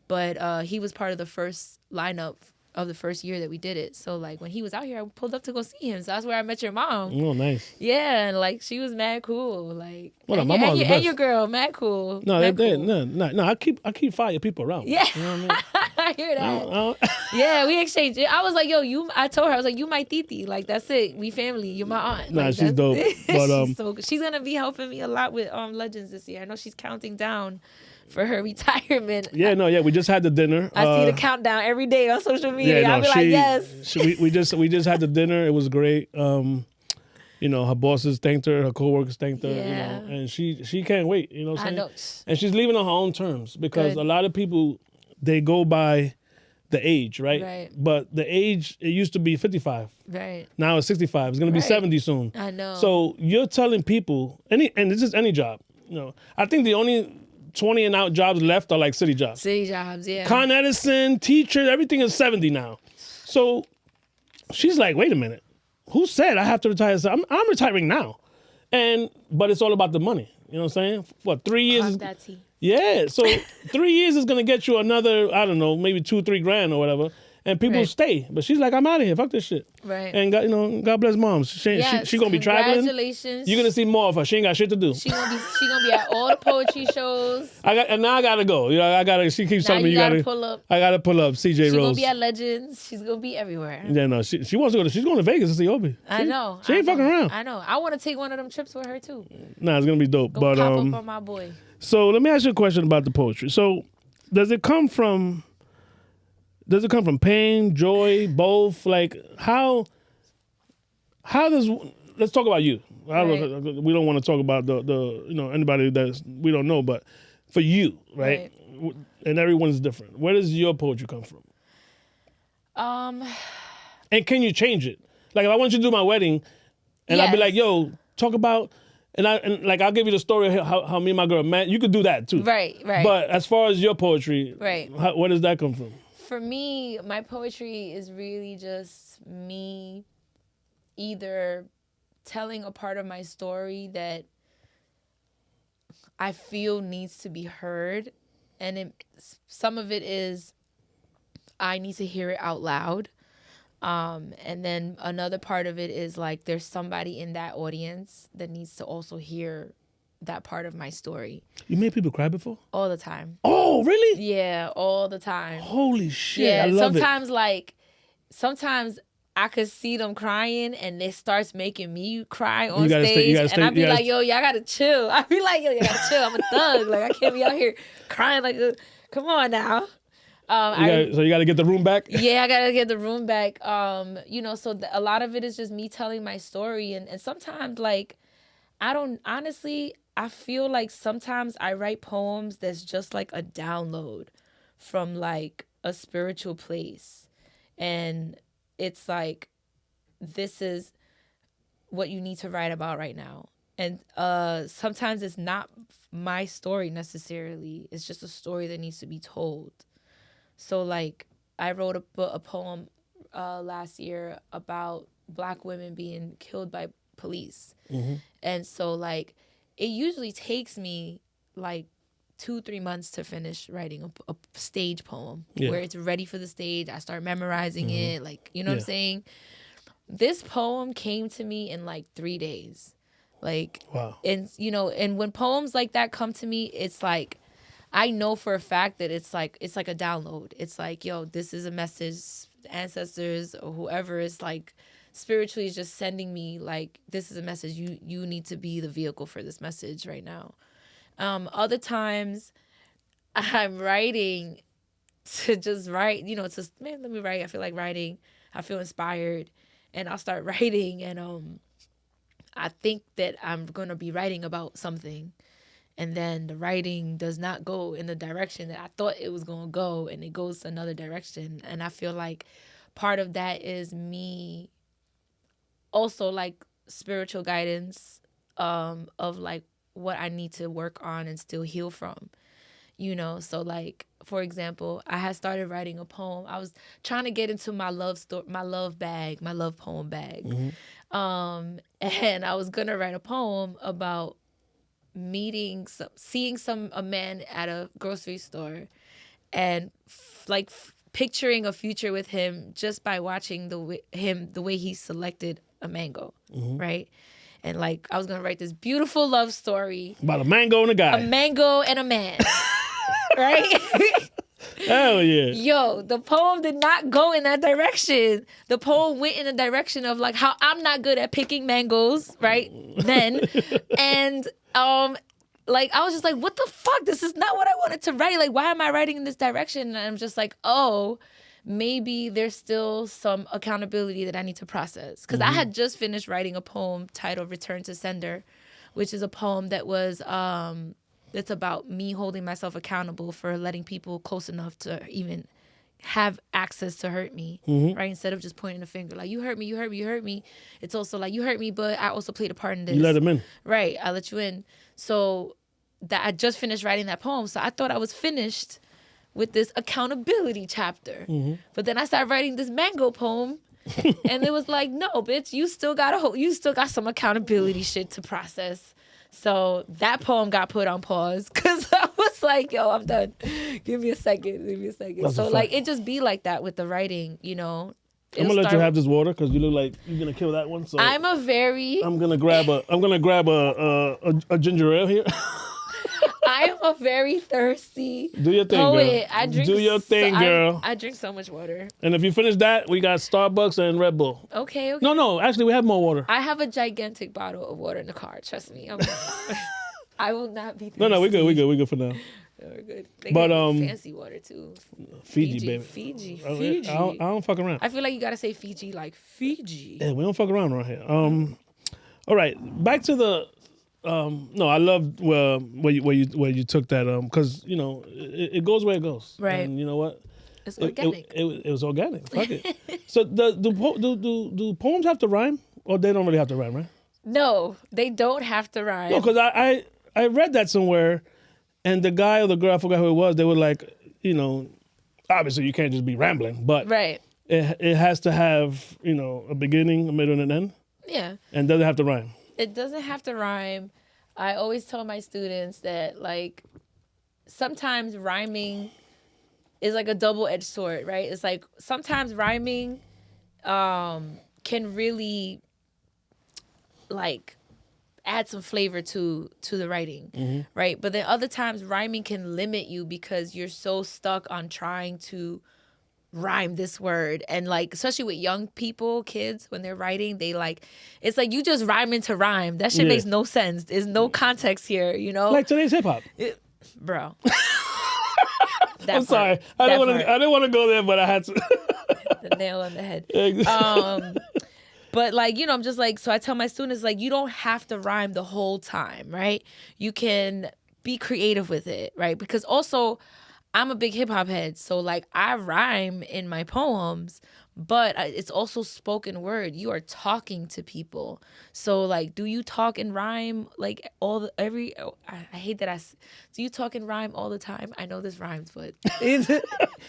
but he was part of the first lineup of the first year that we did it. So like, when he was out here, I pulled up to go see him. So that's where I met your mom. Oh, nice. Yeah, and like, she was mad cool. Like, well, my mom's the best. And your girl, mad cool. No, no. I keep fire people around. Yeah, you know what I mean? I hear that. Yeah, we exchanged it. I was like, yo, I told her, I was like, you my titi. Like, that's it. We family. You're my aunt. Nah, like, she's dope. But she's so good. She's gonna be helping me a lot with Legends this year. I know she's counting down for her retirement. Yeah, we just had the dinner. I see the countdown every day on social media. Yeah, I'll be like, yes. We just had the dinner. It was great. Her bosses thanked her, her coworkers thanked her, Yeah. And she can't wait, what I'm saying? I know. And she's leaving on her own terms, because Good. a lot of people, they go by the age, right? Right. But the age, it used to be 55. Right. Now it's 65. It's going to be 70 soon. I know. So you're telling people, and this is any job, I think the only 20 and out jobs left are like city jobs. City jobs, yeah. Con Edison, teacher, everything is 70 now. So she's like, wait a minute. Who said I have to retire? I'm retiring now. But it's all about the money. You know what I'm saying? What, 3 years? Yeah. So 3 years is going to get you another, I don't know, maybe $2,000-3,000 or whatever. And people stay. But she's like, I'm out of here. Fuck this shit. Right. And God bless moms. She going to be traveling. Congratulations. You're going to see more of her. She ain't got shit to do. She gonna be at all the poetry shows. Now I got to go. She keeps telling me you got to pull up. I got to pull up. CJ Rose. She's going to be at Legends. She's going to be everywhere. Yeah, no. She wants to go. She's going to Vegas to see Obi. I know. She ain't fucking around. I know. I want to take one of them trips with her too. Nah, it's going to be dope. Go but pop up on my boy. So let me ask you a question about the poetry. So does it come from... Does it come from pain, joy, both? Like how does, let's talk about you. Right. We don't want to talk about the anybody that we don't know, but for you, right? And everyone's different. Where does your poetry come from? And can you change it? Like if I want you to do my wedding, and I'd be like, yo, talk about, and like I'll give you the story of how me and my girl met. You could do that too. Right. But as far as your poetry, where does that come from? For me, my poetry is really just me either telling a part of my story that I feel needs to be heard, and some of it is I need to hear it out loud. And then another part of it is like there's somebody in that audience that needs to also hear that part of my story. You made people cry before? All the time. Oh, really? Yeah, all the time. Holy shit, yeah, I love sometimes I could see them crying and it starts making me cry on stage. And I'd be like, yo, y'all gotta chill. I'd be like, yo, y'all gotta chill. I'm a thug. Like, I can't be out here crying like, come on now. So you gotta get the room back? Yeah, I gotta get the room back. So a lot of it is just me telling my story. And sometimes, like, I feel like sometimes I write poems that's just like a download from like a spiritual place. And it's like, this is what you need to write about right now. And sometimes it's not my story necessarily. It's just a story that needs to be told. So like I wrote a poem last year about Black women being killed by police. Mm-hmm. And so like it usually takes me like 2-3 months to finish writing a stage poem where it's ready for the stage. I start memorizing it, like, you know what I'm saying? This poem came to me in like 3 days. Like, wow. And, and when poems like that come to me, it's like, I know for a fact that it's like a download. It's like, yo, this is a message. Ancestors or whoever is like spiritually is just sending me like, this is a message. You need to be the vehicle for this message right now. Other times I'm writing to just write, let me write. I feel like writing. I feel inspired and I'll start writing and I think that I'm going to be writing about something. And then the writing does not go in the direction that I thought it was going to go, and it goes another direction. And I feel like part of that is me also like spiritual guidance of like what I need to work on and still heal from, So like, for example, I had started writing a poem. I was trying to get into my love poem bag. Mm-hmm. And I was going to write a poem about seeing a man at a grocery store and picturing a future with him just by watching the way he selected a mango, right? And like I was gonna write this beautiful love story about a mango and a guy, a mango and a man, right? Hell yeah. Yo, the poem did not go in that direction. The poem went in the direction of like how I'm not good at picking mangoes, right? Then. And like I was just like, what the fuck? This is not what I wanted to write. Like, why am I writing in this direction? And I'm just like, oh, maybe there's still some accountability that I need to process. Because I had just finished writing a poem titled Return to Sender, which is a poem that was that's about me holding myself accountable for letting people close enough to even have access to hurt me, right? Instead of just pointing the finger, like, you hurt me, you hurt me, you hurt me. It's also like, you hurt me, but I also played a part in this. You let them in. Right, I let you in. So that I just finished writing that poem. So I thought I was finished with this accountability chapter. But then I started writing this mango poem, and it was like, no, bitch, you still got some accountability shit to process. So that poem got put on pause because I was like, yo, I'm done. Give me a second. That's so like it just be like that with the writing, I'm gonna let you have this water because you look like you're gonna kill that one. So I'm gonna grab a ginger ale here. I am a very thirsty Do your thing, poet. girl. Do your thing, girl. I drink so much water. And if you finish that, we got Starbucks and Red Bull. Okay. No, actually, we have more water. I have a gigantic bottle of water in the car. Trust me. I will not be thirsty. No, we're good for now. We're good. They But got fancy water too. Fiji, baby. Fiji. I don't fuck around. I feel like you gotta say Fiji like Fiji. Yeah, we don't fuck around right here. All right, back to the. No, I love where you took that because it goes where it goes. Right. And you know what? It's organic. It was organic. Fuck it. So do poems have to rhyme, or they don't really have to rhyme, right? No, they don't have to rhyme. No, because I read that somewhere, and the guy or the girl, I forgot who it was, they were like, obviously you can't just be rambling, but Right. it has to have, a beginning, a middle, and an end. Yeah. And doesn't have to rhyme. It doesn't have to rhyme. I always tell my students that sometimes rhyming is like a double-edged sword, right? It's like sometimes rhyming can really add some flavor to the writing, right? But then other times rhyming can limit you because you're so stuck on trying to rhyme this word. And especially with young people, kids, when they're writing, it's like you just rhyming to rhyme. That shit makes no sense. There's no context here, Like today's hip hop. Bro. I'm sorry. I didn't want to go there, but I had to. The nail on the head. But I'm just so I tell my students, you don't have to rhyme the whole time, right? You can be creative with it, right? Because also I'm a big hip hop head. So I rhyme in my poems, but it's also spoken word. You are talking to people. So do you talk and rhyme I hate that do you talk and rhyme all the time? I know this rhymes, but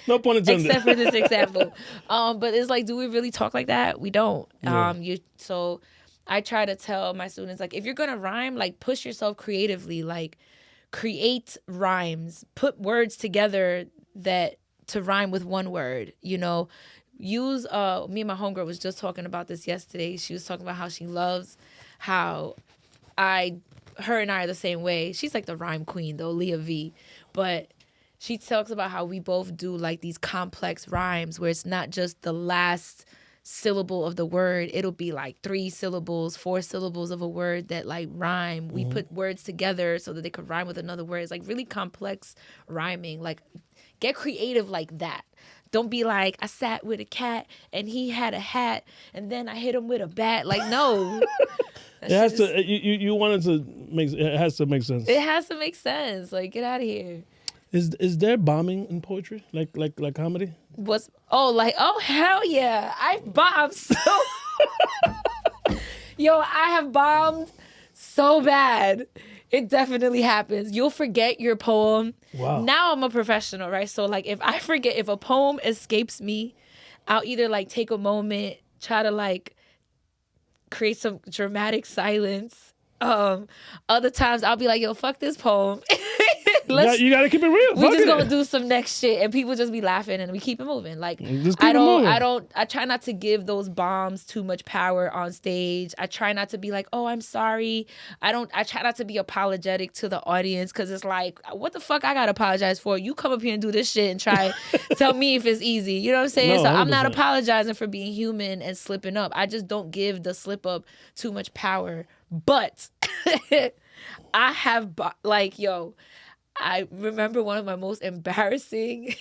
no pun intended. Except for this example. But it's do we really talk like that? We don't. Yeah. So I try to tell my students if you're gonna rhyme, push yourself creatively, create rhymes, put words together to rhyme with one word, use me and my homegirl was just talking about this yesterday. She was talking about how she loves how her and I are the same way. She's the rhyme queen though, Leah V. But she talks about how we both do these complex rhymes where it's not just the last syllable of the word. It'll be 3 syllables, 4 syllables of a word that rhyme. We put words together so that they could rhyme with another word. It's really complex rhyming. Get creative like that. Don't be I sat with a cat and he had a hat and then I hit him with a bat. No. It has to. You want it to make. It has to make sense. It has to make sense. Get out of here. Is there bombing in poetry like comedy? Oh hell yeah! I bombed so. Yo, I have bombed so bad. It definitely happens. You'll forget your poem. Wow. Now I'm a professional, right? So if I forget, if a poem escapes me, I'll either take a moment, try to create some dramatic silence. Other times I'll be yo, fuck this poem. You gotta keep it real. We just gonna do some next shit, and people just be laughing, and we keep it moving. I try not to give those bombs too much power on stage. I try not to be oh, I'm sorry. I try not to be apologetic to the audience because it's what the fuck I gotta apologize for? You come up here and do this shit and try tell me if it's easy. You know what I'm saying? No, so I'm not 100%. apologizing for being human and slipping up. I just don't give the slip up too much power. But I have I remember one of my most embarrassing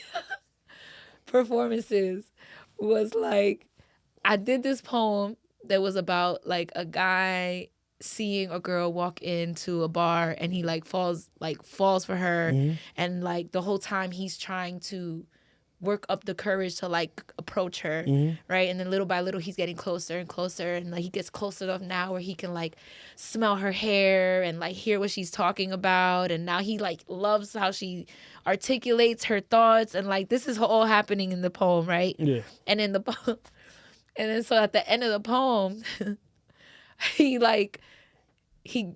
performances was I did this poem that was about a guy seeing a girl walk into a bar and he falls for her and the whole time he's trying to work up the courage to approach her, right? And then little by little he's getting closer and closer, and he gets close enough now where he can smell her hair and hear what she's talking about, and now he loves how she articulates her thoughts, and this is all happening in the poem, right? Yeah. And in the poem, and then so at the end of the poem, he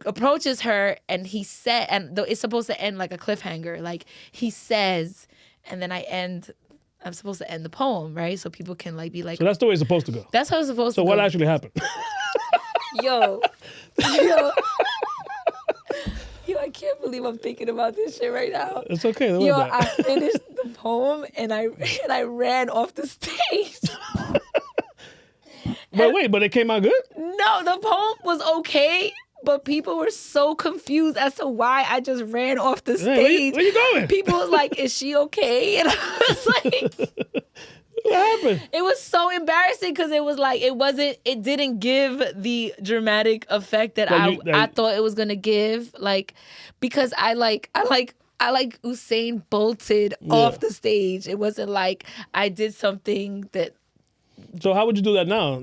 approaches her and he said, and it's supposed to end like a cliffhanger, he says, and then I'm supposed to end the poem, right? So people can be So that's the way it's supposed to go. That's how it's supposed to So go. what actually happened? Yo, I can't believe I'm thinking about this shit right now. It's okay. Don't Yo, worry about I finished the poem and I ran off the stage. But it came out good? No, the poem was okay, But people were so confused as to why I just ran off the stage. Where you going? People was like, "Is she okay?" And I was like, "What happened?" It was so embarrassing because it was like it didn't give the dramatic effect that I thought it was gonna give. Like, because I like Usain bolted off the stage. It wasn't like I did something that. So how would you do that now?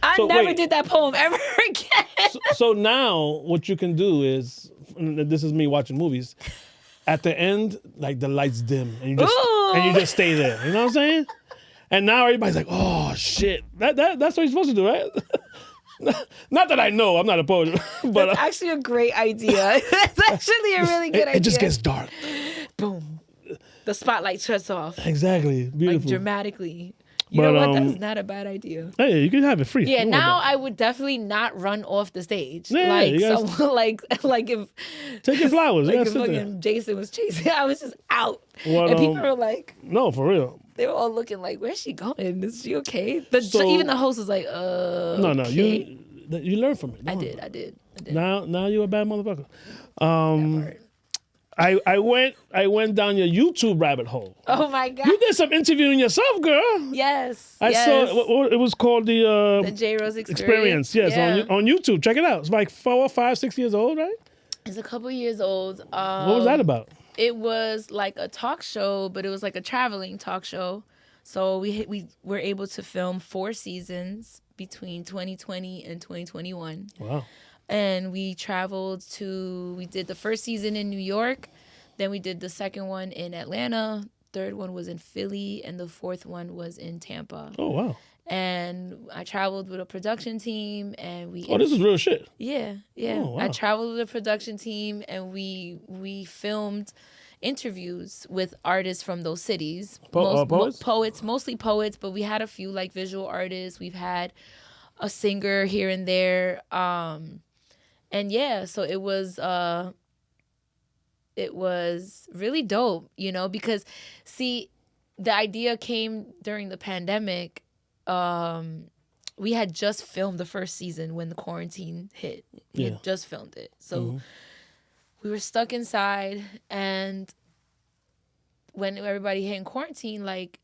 I never did that poem ever again. So now what you can do is, and this is me watching movies, at the end, like the lights dim and you just stay there. You know what I'm saying? And now everybody's like, "Oh shit, that's what you're supposed to do, right?" Not that I know, I'm not a poet, but that's actually a great idea. That's actually a really good idea. It just gets dark. Boom, the spotlight shuts off. Exactly, beautiful, like dramatically. You know what? That's not a bad idea. Hey, you can have it free. Yeah, now I would definitely not run off the stage. Yeah, like someone like if take your flowers. Like if fucking Jason was chasing, I was just out. Well, and people were like, "No, for real." They were all looking like, "Where's she going? Is she okay?" Even the host was like, No, okay. you learn from it. I did. Now you're a bad motherfucker. I went down your YouTube rabbit hole. Oh my God! You did some interviewing yourself, girl. Yes. I saw it was called the JRose Experience. Yes, yeah. on YouTube. Check it out. It's like 4, 5, 6 years old, right? It's a couple years old. What was that about? It was like a talk show, but it was like a traveling talk show. So we were able to film 4 seasons between 2020 and 2021. Wow. And we did the first season in New York, then we did the second one in Atlanta, third one was in Philly, and the fourth one was in Tampa. Oh, wow. And I traveled with a production team, and this is real shit. Yeah. Oh, wow. I traveled with a production team, and we filmed interviews with artists from those cities. Poets? Poets, mostly poets, but we had a few like visual artists. We've had a singer here and there. And yeah, so it was really dope, because see, the idea came during the pandemic. We had just filmed the first season when the quarantine hit. We had just filmed it. So we were stuck inside, and when everybody hit in quarantine, like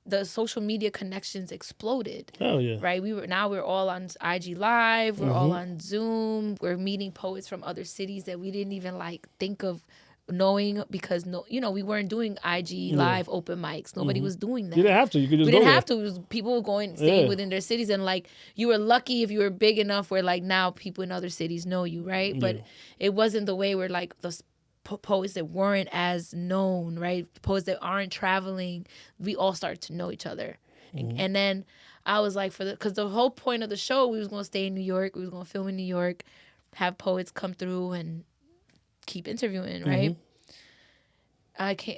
the social media connections exploded. Oh yeah. Right? We're all on IG Live, we're all on Zoom, we're meeting poets from other cities that we didn't even like think of knowing, because we weren't doing IG Live open mics. Nobody was doing that. You didn't have to. You could just we go didn't there. have to. It was people were staying within their cities, and like you were lucky if you were big enough where like now people in other cities know you, right? But it wasn't the way where like the poets that weren't as known, right? Poets that aren't traveling, we all started to know each other. And then I was like, because the whole point of the show, we was going to stay in New York, we was going to film in New York, have poets come through and keep interviewing, right?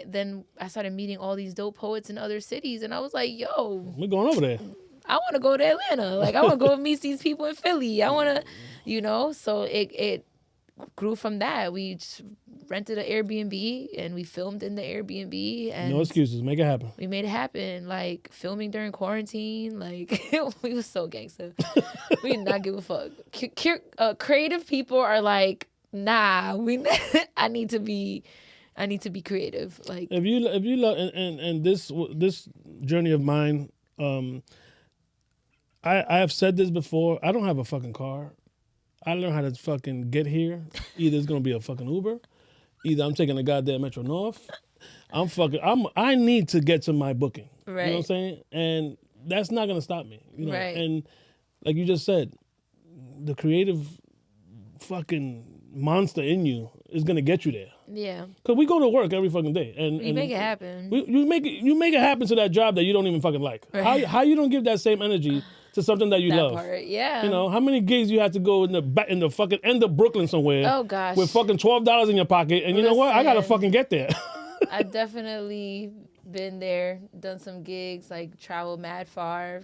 Then I started meeting all these dope poets in other cities, and I was like, yo, we're going over there. I want to go to Atlanta. Like, I want to go meet these people in Philly. I want to, so it grew from that. We just rented an Airbnb and we filmed in the Airbnb. And no excuses. Make it happen. We made it happen. Like, filming during quarantine. Like, we was so gangster. We did not give a fuck. Creative people are like, nah, I need to be creative. Like, if you love and this journey of mine, I have said this before. I don't have a fucking car. I learned how to fucking get here. Either it's gonna be a fucking Uber, either I'm taking a goddamn Metro North. I need to get to my booking. Right. You know what I'm saying? And that's not gonna stop me. Right. And like you just said, the creative fucking monster in you is gonna get you there. Yeah. Cause we go to work every fucking day, and make it happen. You make it happen to that job that you don't even fucking like. Right. How you don't give that same energy to something that you love? Part, yeah. How many gigs you have to go in the fucking end of Brooklyn somewhere? Oh gosh. With fucking $12 in your pocket, and you know what? I gotta fucking get there. I've definitely been there, done some gigs, like traveled mad far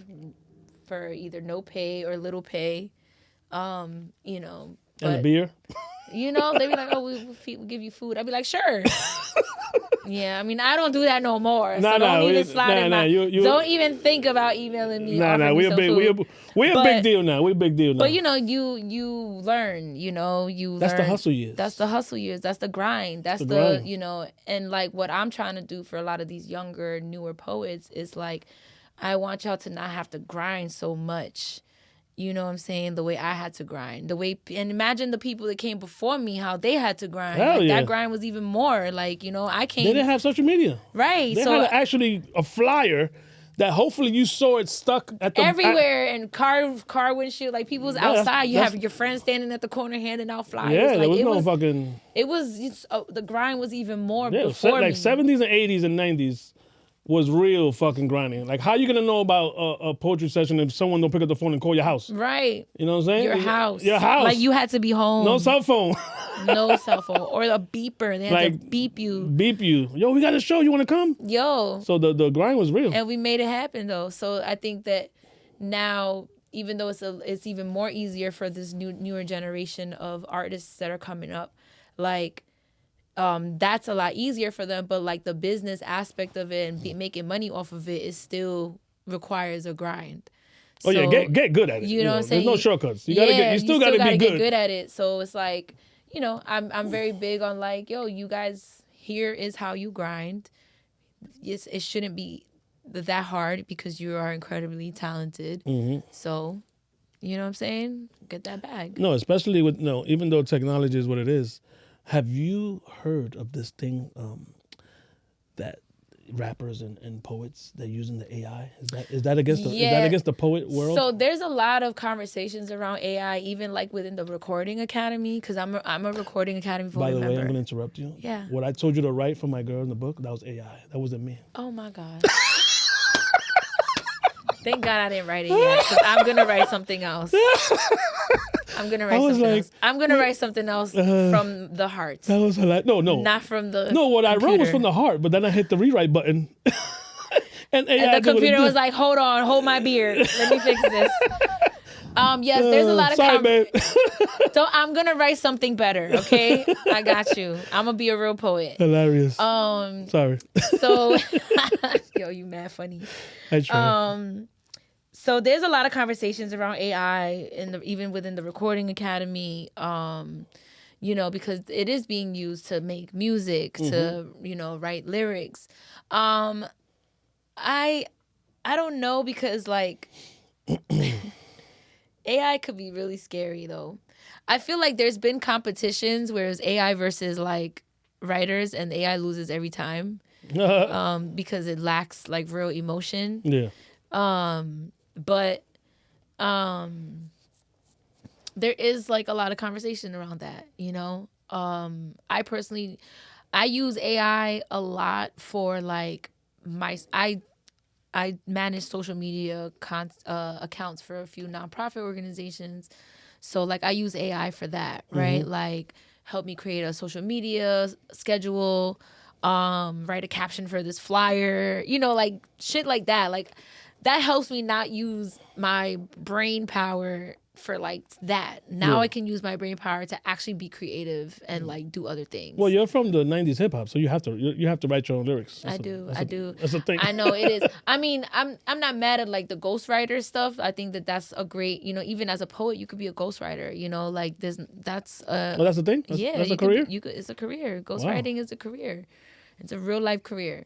for either no pay or little pay. And a beer. They be like, oh, we'll give you food. I'd be like, sure. Yeah, I mean, I don't do that no more. Nah, so don't nah, even slide in my. you, don't even think about emailing me. Nah, we're a big deal now. We're a big deal now. But you know, you learn. You know, That's the hustle years. That's the hustle years. That's the grind. That's the you know, and like what I'm trying to do for a lot of these younger, newer poets is like, I want y'all to not have to grind so much. You know what I'm saying? The way I had to grind. And imagine the people that came before me, how they had to grind. Hell like, yeah. That grind was even more. Like, you know, I came. They didn't have social media. Right. They had actually a flyer that hopefully you saw it stuck at the... Everywhere, and car windshield. Like, people was outside. You have your friends standing at the corner handing out flyers. Yeah, like, there was no fucking... It was... the grind was even more before me. Like, 70s and 80s and 90s was real fucking grinding. Like, how you gonna know about a poetry session if someone don't pick up the phone and call your house? Right. You know what I'm saying? Your house. Like, you had to be home. No cell phone. No cell phone. Or a beeper. They had to beep you. Beep you. Yo, we got a show. You want to come? Yo. So the grind was real. And we made it happen, though. So I think that now, even though it's even more easier for this newer generation of artists that are coming up, like... that's a lot easier for them, but like the business aspect of it and making money off of it is still requires a grind. Oh, so, yeah, get good at it. You know what I'm saying? There's no shortcuts. You still gotta be good. Get good at it. So it's like, you know, I'm very big on like, yo, you guys, here is how you grind. Yes, it shouldn't be that hard because you are incredibly talented. Mm-hmm. So, you know what I'm saying? Get that bag. No, especially with even though technology is what it is. Have you heard of this thing that rappers and poets, they're using the AI? Is that against the poet world? So there's a lot of conversations around AI, even like within the Recording Academy, because I'm a Recording Academy full member. By the way, I'm gonna interrupt you. Yeah. What I told you to write for my girl in the book, that was AI. That wasn't me. Oh my God. Thank God I didn't write it yet, because I'm gonna write something else. I'm gonna write something else. I'm gonna write something else from the heart. That was no, not from the. No, what computer. I wrote was from the heart, but then I hit the rewrite button, and AI the computer was like, "Hold on, hold my beard. Let me fix this." Yes, there's a lot of. Sorry, babe. So I'm gonna write something better. Okay, I got you. I'm gonna be a real poet. Hilarious. Sorry. So, yo, you mad funny. I try. So there's a lot of conversations around AI even within the Recording Academy, you know, because it is being used to make music, to, you know, write lyrics. I don't know, because like AI could be really scary though. I feel like there's been competitions where it's AI versus like writers, and AI loses every time because it lacks like real emotion. Yeah. But there is like a lot of conversation around that, you know. I personally use AI a lot for like I manage social media accounts for a few nonprofit organizations. So like I use AI for that, right? Like help me create a social media schedule, write a caption for this flyer, you know, like shit like that. Like that helps me not use my brain power for like that. Now I can use my brain power to actually be creative and like do other things. Well, you're from the 90s hip hop, so you have to write your own lyrics. I do. That's a thing. I know it is. I mean, I'm not mad at like the ghostwriter stuff. I think that's a great, you know, even as a poet, you could be a ghostwriter, you know, like that's the thing? That's a career? It's a career. Ghostwriting is a career. It's a real life career.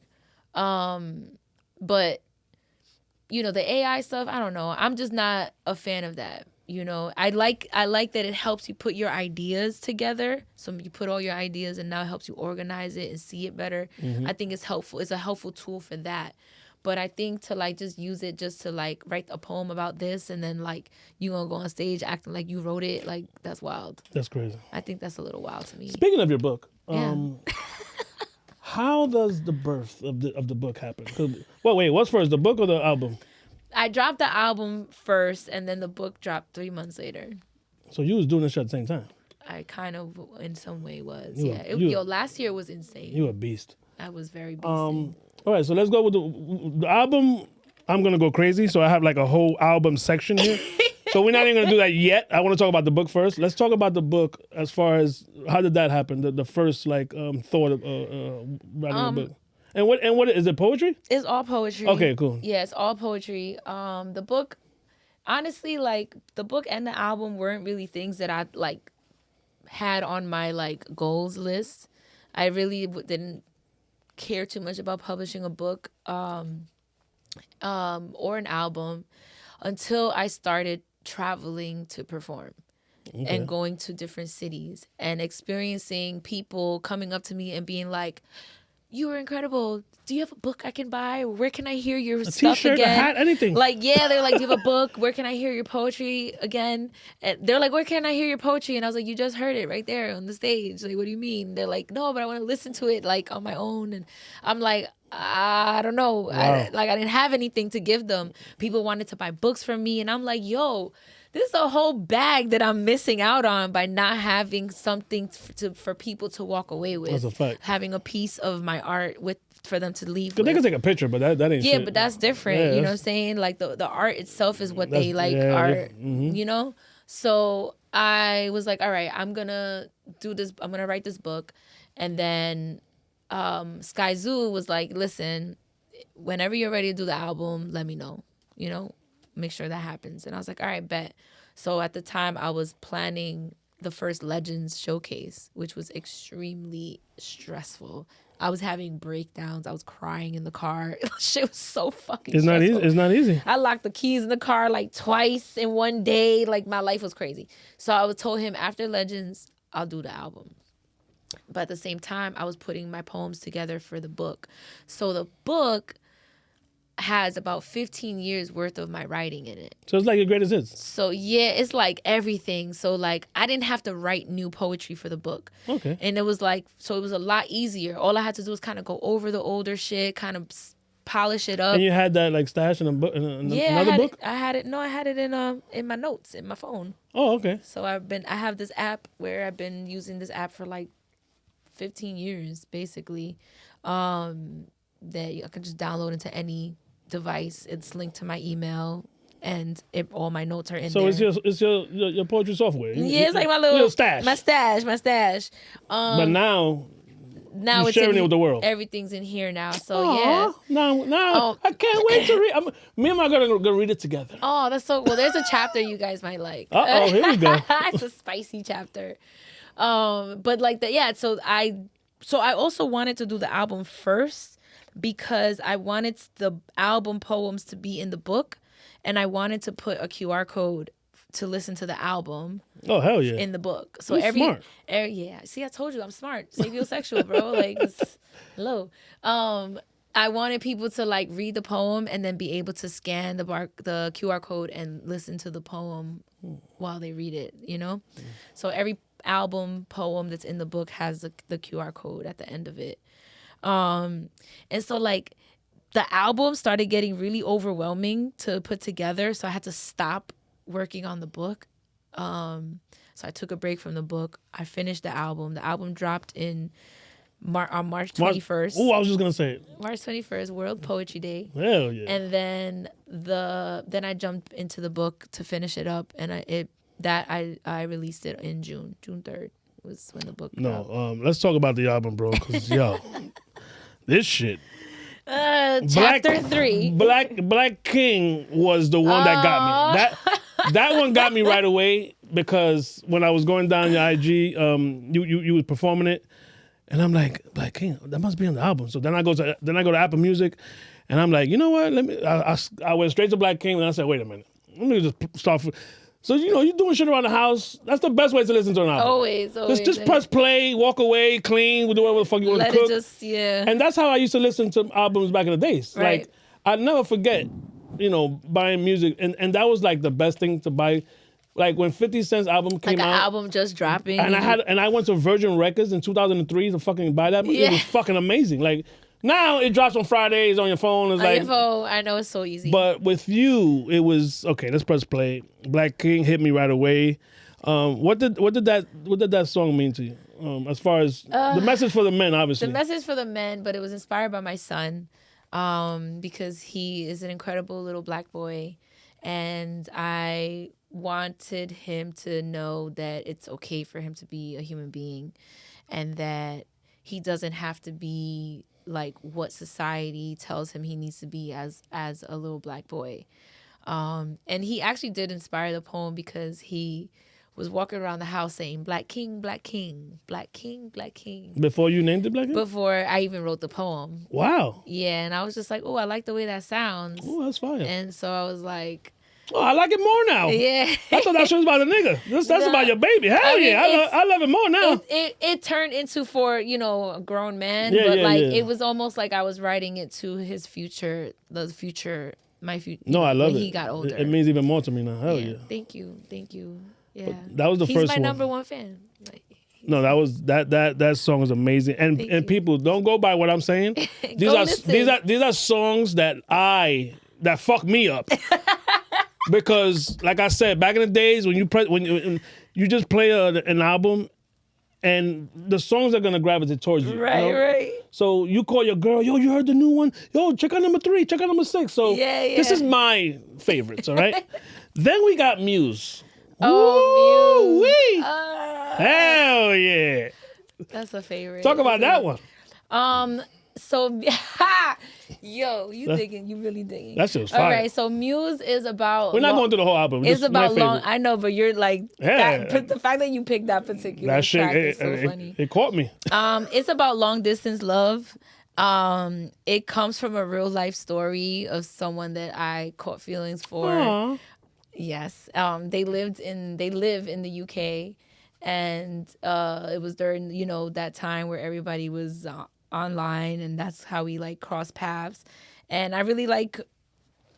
But you know, the AI stuff, I don't know. I'm just not a fan of that. You know, I like that it helps you put your ideas together. So you put all your ideas and now it helps you organize it and see it better. I think it's helpful. It's a helpful tool for that. But I think to like just use it just to like write a poem about this and then like you gonna go on stage acting like you wrote it, like that's wild. That's crazy. I think that's a little wild to me. Speaking of your book, Yeah. how does the birth of the book happen? Well, wait, what's first, the book or the album? I dropped the album first, and then the book dropped 3 months later. So you was doing this shit at the same time? I kind of, in some way, was. Last year was insane. You a beast. I was very beasty. All right, so let's go with the album. I'm gonna go crazy, so I have like a whole album section here. So we're not even gonna do that yet. I want to talk about the book first. Let's talk about the book as far as how did that happen? The first thought of writing a book. And what is it? Poetry? It's all poetry. Okay, cool. Yeah, it's all poetry. The book, honestly, like the book and the album weren't really things that I like had on my like goals list. I really didn't care too much about publishing a book or an album until I started traveling to perform. Okay. And going to different cities and experiencing people coming up to me and being like, "You were incredible. Do you have a book I can buy? Where can I hear your stuff t-shirt, again?" A hat, anything. Like, yeah, they're like, "Do you have a book? Where can I hear your poetry again?" And they're like, "Where can I hear your poetry?" And I was like, "You just heard it right there on the stage." Like, "What do you mean?" They're like, "No, but I want to listen to it like on my own." And I'm like, I don't know. Wow. I didn't have anything to give them. People wanted to buy books from me. And I'm like, yo, this is a whole bag that I'm missing out on by not having something for people to walk away with. That's a fact. Having a piece of my art for them to leave with. They can take a picture, but that ain't shit. Yeah, but that's different. Yeah, you know what I'm saying? Like the art itself is what they like are, you know? So I was like, all right, I'm going to do this. I'm going to write this book. And then Sky Zoo was like, listen, whenever you're ready to do the album, let me know, you know? Make sure that happens. And I was like, all right, bet. So at the time I was planning the first Legends showcase, which was extremely stressful. I was having breakdowns. I was crying in the car. Shit was so fucking stressful. It's not easy. I locked the keys in the car like twice in one day. Like my life was crazy. So I told him after Legends, I'll do the album. But at the same time, I was putting my poems together for the book. So the book has about 15 years worth of my writing in it. So it's like your greatest hits. So yeah, it's like everything. So like I didn't have to write new poetry for the book. Okay. And it was like, so it was a lot easier. All I had to do was kind of go over the older shit, kind of polish it up. And you had that like stash in a book, another book? I had it in my notes, in my phone. Oh, okay. So I have this app where I've been using this app for like 15 years, basically, that I can just download into any device. It's linked to my email, and all my notes are in there. So it's your poetry software. Yeah, it's like my little stash. My stash. But now you're it's sharing it with the world. Everything's in here now. So aww, yeah. Now I can't wait to read. Me and my girl are gonna read it together. Oh, that's so well. There's a chapter you guys might like. Here we go. It's a spicy chapter. But like that, yeah. So I also wanted to do the album first because I wanted the album poems to be in the book, and I wanted to put a QR code to listen to the album. Oh hell yeah! In the book, so you're smart. Yeah. See, I told you I'm smart. Sapiosexual, bro. Like, hello. I wanted people to like read the poem and then be able to scan the QR code and listen to the poem while they read it. You know, so every album poem that's in the book has the QR code at the end of it. And so like the album started getting really overwhelming to put together, so I had to stop working on the book. So I took a break from the book. I finished the album. The album dropped on March 21st. Oh, I was just gonna say it. March 21st, World Poetry Day. Hell yeah! And then I jumped into the book to finish it up, and I released it in June 3rd was when the book dropped. Let's talk about the album, bro, because this shit. Chapter 3. Black King was the one that got me. That one got me right away because when I was going down your IG, you was performing it, and I'm like, Black King, that must be on the album. So then I go to Apple Music, and I'm like, you know what? I went straight to Black King, and I said, wait a minute, let me just start. So, you're doing shit around the house. That's the best way to listen to an album. Always. Just press play, walk away, clean, do whatever the fuck you want to cook. Let it just, yeah. And that's how I used to listen to albums back in the days. Right. Like, I'd never forget, buying music. And that was like the best thing to buy. Like when 50 Cent's album came out. Like an album just dropping. And I went to Virgin Records in 2003 to fucking buy that. Yeah. It was fucking amazing. Like, now it drops on Fridays on your phone. It's your phone. I know it's so easy. But with you, it was okay. Let's press play. Black King hit me right away. What did that song mean to you? As far as the message for the men, obviously. The message for the men, but it was inspired by my son, because he is an incredible little black boy, and I wanted him to know that it's okay for him to be a human being, and that he doesn't have to be like what society tells him he needs to be as a little black boy. And he actually did inspire the poem because he was walking around the house saying black king, black king, black king, black king. Before you named it Black King? Before I even wrote the poem. Wow. Yeah, and I was just like, oh, I like the way that sounds. Oh, that's fire. And so I was like, oh, I like it more now. yeah. I thought that shit was about a nigga. That's No. about your baby. Hell I mean, yeah. I love it more now. It turned into for, you know, a grown man. Yeah, but yeah, like yeah. it was almost like I was writing it to his future, my future. No, I love when it. he got older. It means even more to me now. Hell yeah. Thank you. Yeah. that was the He's first my one. number one fan. Like, No, that song is amazing. And Thank you. people don't go by what I'm saying. Go listen. These are songs that fuck me up. Because like I said, back in the days when you just play an album and the songs are gonna gravitate towards you. right, you know? right. So you call your girl, yo, you heard the new one? Yo, check out number 3, check out number 6. So Yeah, yeah. this is my favorites, all right? Then we got Muse. Oh, Muse. Woo-wee. Hell yeah. That's a favorite. Talk about that one. So, yo, you really digging. That shit was All fire. right, so Muse is about. We're not going through the whole album. It's Just my about long. favorite. I know, but you're like, Yeah. the fact that you picked that particular That shit, track is so funny. it caught me. It's about long distance love. It comes from a real life story of someone that I caught feelings for. Aw. Yes. They live in the UK, and it was during, you know, that time where everybody was online, and that's how we like crossed paths. And I really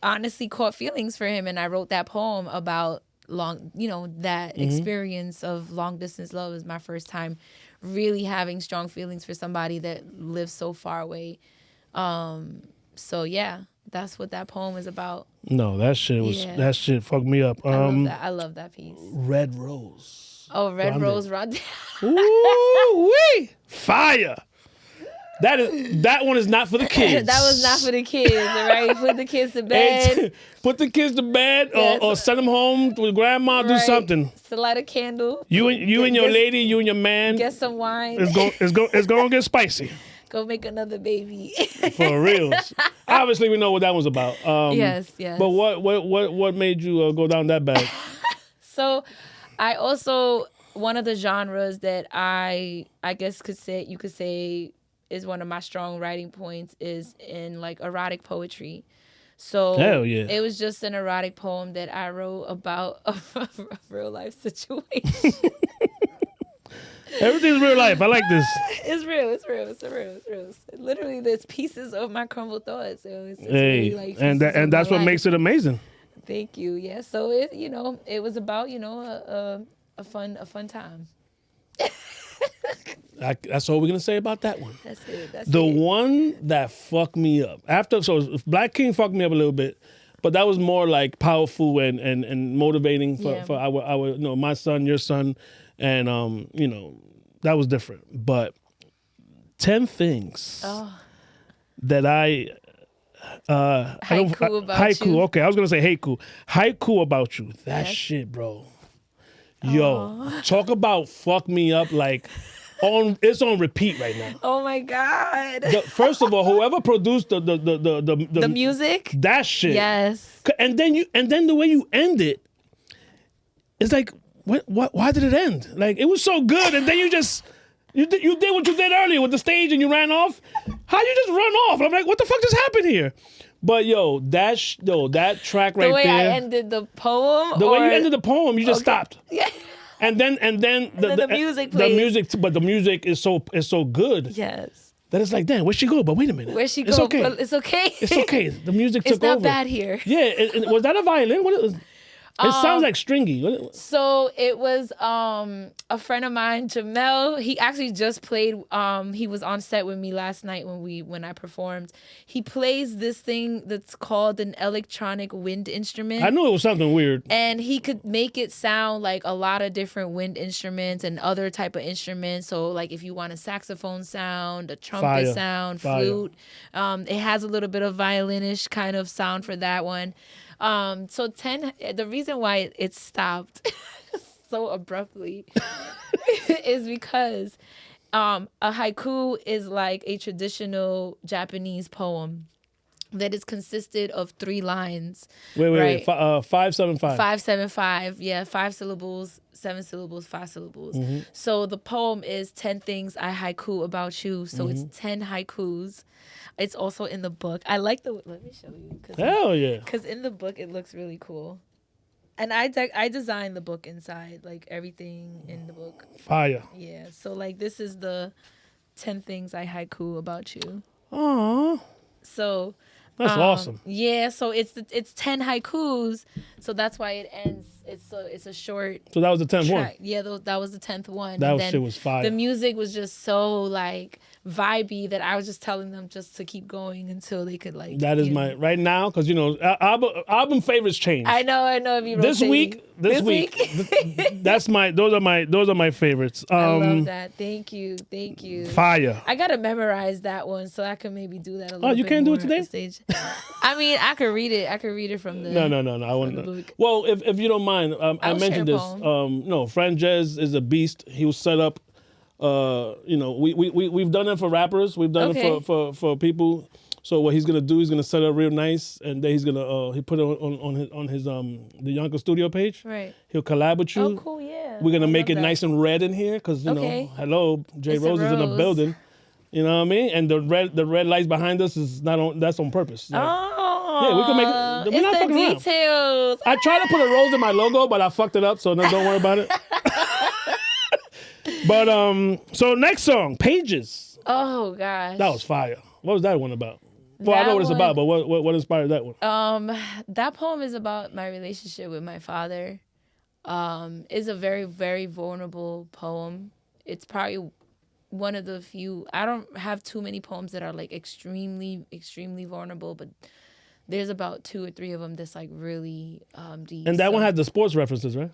honestly caught feelings for him, and I wrote that poem about that experience of long distance love. Is my first time really having strong feelings for somebody that lives so far away. So yeah, that's what that poem is about. No, that shit fucked me up. I love that piece. Red Rose. Oh, Red Grande. Rose Ronde. Ooh wee! Fire. That one is not for the kids. That was not for the kids, all right? Put the kids to bed. Put the kids to bed, Yes. or send them home with grandma. Do Right. something. To light a candle. You and your Get- lady, you and your man. Get some wine. It's gonna get spicy Go make another baby. for real. Obviously, we know what that was about. Yes. But what made you go down that bag? So, I also, one of the genres that I guess you could say is one of my strong writing points is in like erotic poetry. So Hell yeah. it was just an erotic poem that I wrote about a real life situation. Everything's real life. I like this. It's real. Literally, there's pieces of my crumbled thoughts. So it's Hey, really, like, and pieces of that's my what life. makes it amazing. Thank you. Yeah. So it was about a fun time. That's all we're gonna say about that one. That's it. The one that fucked me up Black King fucked me up a little bit, but that was more like powerful and motivating for our my son, your son, and that was different. But 10 things that Haiku about haiku. you. Okay, I was gonna say haiku about you. That Yes. shit, bro. Yo, talk about fuck me up like. It's on repeat right now. Oh my God. First of all, whoever produced the music. that shit. Yes. And then the way you end it, it's like, what? Why did it end? Like it was so good, and then you did what you did earlier with the stage, and you ran off. How you just run off? I'm like, what the fuck just happened here? But that track right The way there. I ended the poem. The way you ended the poem, you just stopped. Yeah. And then the music the plays. music music is so good. Yes. That it's like, damn, where'd she go? But wait a minute. Where'd she go? It's okay. But it's okay. It's okay. The music It's took not over. bad here. Yeah. Was that a violin? It sounds like stringy. So it was a friend of mine, Jamel. He actually just played. He was on set with me last night when I performed. He plays this thing that's called an electronic wind instrument. I knew it was something weird. And he could make it sound like a lot of different wind instruments and other type of instruments. So like if you want a saxophone sound, a trumpet sound, flute. It has a little bit of violinish kind of sound for that one. So 10. The reason why it stopped so abruptly is because a haiku is like a traditional Japanese poem that is consisted of 3 lines. Wait. 575. 575. Yeah, 5 syllables, 7 syllables, 5 syllables. So the poem is 10 things I haiku about you. So it's 10 haikus. It's also in the book. I like the. Let me show you. Hell yeah. Because in the book it looks really cool. And I designed the book inside, like everything in the book. Fire. Yeah. So like this is the 10 things I haiku about you. Aww. So that's awesome. Yeah, so it's 10 haikus, so that's why it ends. It's a short. So that was the 10th track. one. Yeah, that was the 10th one. That shit was fire. The music was just so like vibey that I was just telling them just to keep going until they could like. That is my right now because album favorites change. I know. If you this week. Those are my favorites. I love that. Thank you. Fire. I gotta memorize that one so I can maybe do that a little bit. Oh, you can't do it more today? at the stage. I mean, I could read it. I could read it from the. No. I wouldn't. Well, if you don't mind, I mentioned this. No, Fran Jez is a beast. He was set up. We've done it for rappers. We've done it for people. So what he's gonna do? He's gonna set up real nice, and then he's gonna he put it on his the Yonkers studio page. Right. He'll collab with you. Oh, cool. Yeah. We're gonna make it nice and red in here because hello, JRose is in the building. You know what I mean? And the red lights behind us is that's on purpose. Like, yeah, we can make it. We're not fucking around. Details. I tried to put a rose in my logo, but I fucked it up. So don't worry about it. But so next song, Pages. Oh gosh. That was fire. What was that one about? Well, I know what it's about, but what inspired that one? That poem is about my relationship with my father. It's a very, very vulnerable poem. It's probably one of the few. I don't have too many poems that are like extremely, extremely vulnerable, but there's about 2 or 3 of them that's like really deep. And that one had the sports references, right?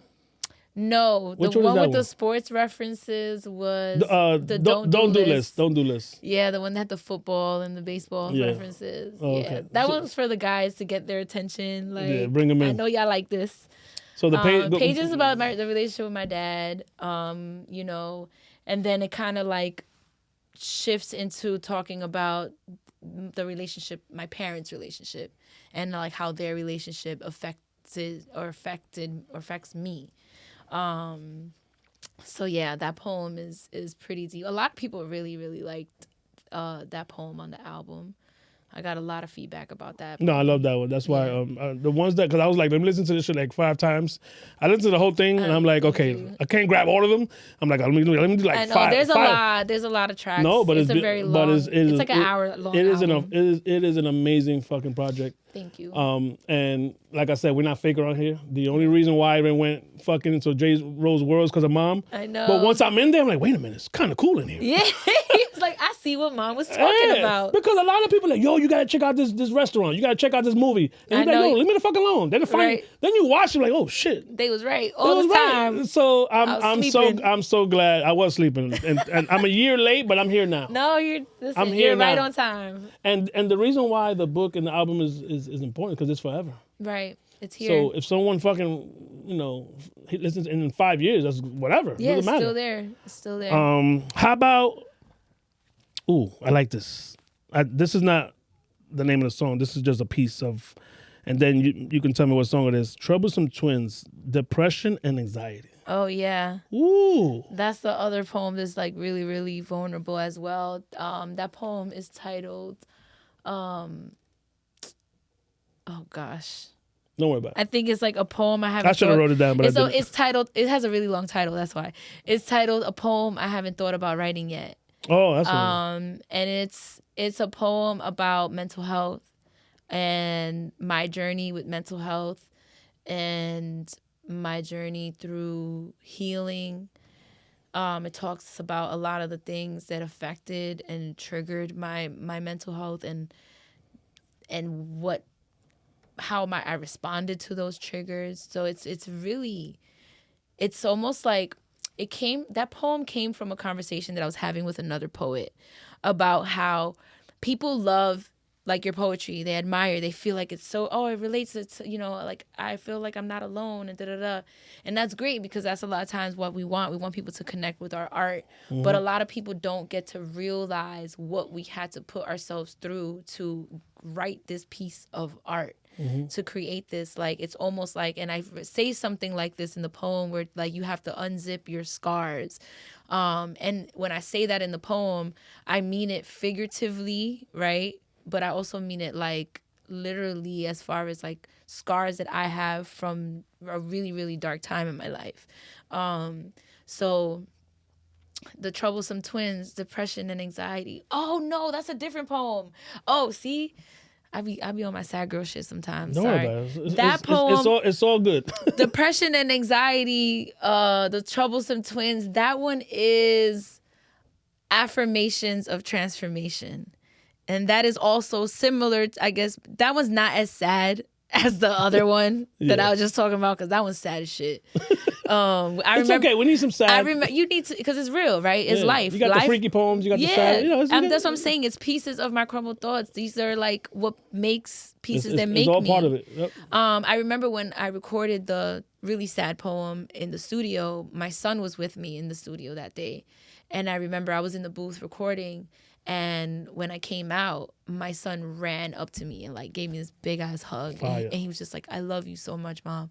No, the one with the sports references was the don't do list. Don't do list. Yeah, the one that had the football and the baseball references. Oh, yeah, okay. that one's for the guys to get their attention. Like, bring them in. I know y'all like this. So the page is about the relationship with my dad. And then it kind of like shifts into talking about the relationship, my parents' relationship, and like how their relationship affects me. So yeah, that poem is pretty deep. A lot of people really, really liked that poem on the album. I got a lot of feedback about that. No, I love that one. That's why the ones that, because I was like, let me listen to this shit like 5 times. I listened to the whole thing, and I'm like, okay, I can't grab all of them. I'm like, let me do like 5. I know, there's a lot of tracks. No, but it's a very long. But it's like an hour long. It is an amazing fucking project. Thank you. And like I said, we're not fake around here. The only reason why I even went fucking into JRose World is because of Mom. I know. But once I'm in there, I'm like, wait a minute, it's kind of cool in here. Yeah, it's like I see what Mom was talking about. Because a lot of people are like, yo, you gotta check out this restaurant. You gotta check out this movie. And you're like, yo, leave me the fuck alone. Then you watch it like, oh shit. They was right all the time. So I'm so glad I was sleeping, and I'm a year late, but I'm here now. No, you're right on time. And the reason why the book and the album is important because it's forever. Right. It's here. So if someone fucking, listens in 5 years, that's whatever. Yeah, doesn't matter. It's still there. How about, I like this. This is not the name of the song. This is just a piece of, and then you can tell me what song it is. Troublesome Twins, Depression and Anxiety. Oh, yeah. Ooh. That's the other poem that's like really, really vulnerable as well. That poem is titled, oh gosh. Don't worry about it. I think it's like a poem I haven't. I should have wrote it down, but I didn't. It's titled. It has a really long title. That's why it's titled "A Poem I Haven't Thought About Writing Yet." Oh, that's and it's a poem about mental health and my journey with mental health and my journey through healing. It talks about a lot of the things that affected and triggered my mental health and how I responded to those triggers. So it's almost like that poem came from a conversation that I was having with another poet about how people love like your poetry. They admire. They feel like it's so, it relates to, like I feel like I'm not alone and da-da-da. And that's great because that's a lot of times what we want. We want people to connect with our art. Mm-hmm. But a lot of people don't get to realize what we had to put ourselves through to write this piece of art. Mm-hmm. To create this, like it's almost like, and I say something like this in the poem where like you have to unzip your scars, and when I say that in the poem, I mean it figuratively, right? But I also mean it like literally, as far as like scars that I have from a really, really dark time in my life. So the troublesome twins, depression and anxiety. Oh no, that's a different poem. Oh, see. I be on my sad girl shit sometimes. Don't Sorry. worry about it. That poem, it's all good. depression and anxiety, the troublesome twins. That one is affirmations of transformation, and that is also similar. I guess that was not as sad as the other one that I was just talking about because that one's sad as shit. It's okay. We need some sad. I remember you need to because it's real, right? It's life. You got the freaky poems. You got the sad. That's what I'm saying. It's pieces of my crumbled thoughts. These are like what makes pieces that make me. It's all part of it. Yep. I remember when I recorded the really sad poem in the studio. My son was with me in the studio that day, and I remember I was in the booth recording. And when I came out, my son ran up to me and like gave me this big ass hug. And he was just like, "I love you so much, Mom."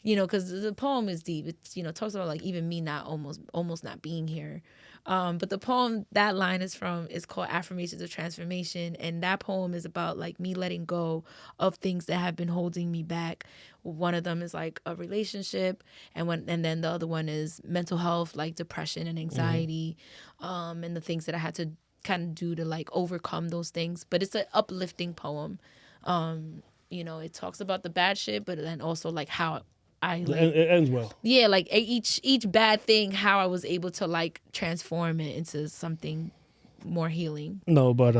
Because the poem is deep. It's, talks about like even me not almost not being here. But the poem that line is from is called Affirmations of Transformation. And that poem is about like me letting go of things that have been holding me back. One of them is like a relationship. And then the other one is mental health, like depression and anxiety, and the things that I had to kind of do to like overcome those things. But it's an uplifting poem. It talks about the bad shit, but then also like how it ends well. Yeah, like each bad thing, how I was able to like transform it into something more healing. No, but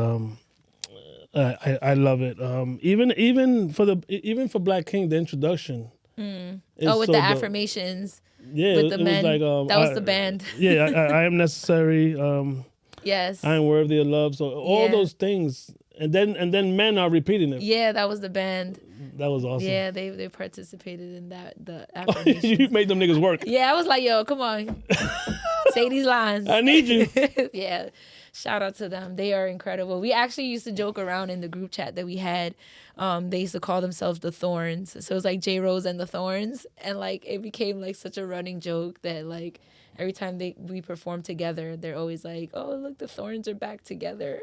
I love it. Even for Black King, the introduction. With so the affirmations. Yeah, with the men. Was like, that was the band. Yeah, I am necessary. Yes. I am worthy of love. So all those things, and then men are repeating it. Yeah, that was the band. That was awesome. Yeah, they participated in that. The affirmations. You made them niggas work. Yeah, I was like, yo, come on, say these lines. I need you. Yeah, shout out to them. They are incredible. We actually used to joke around in the group chat that we had. They used to call themselves the Thorns. So it was like JRose and the Thorns, and like it became like such a running joke that like. Every time we perform together, they're always like, "Oh, look, the Thorns are back together."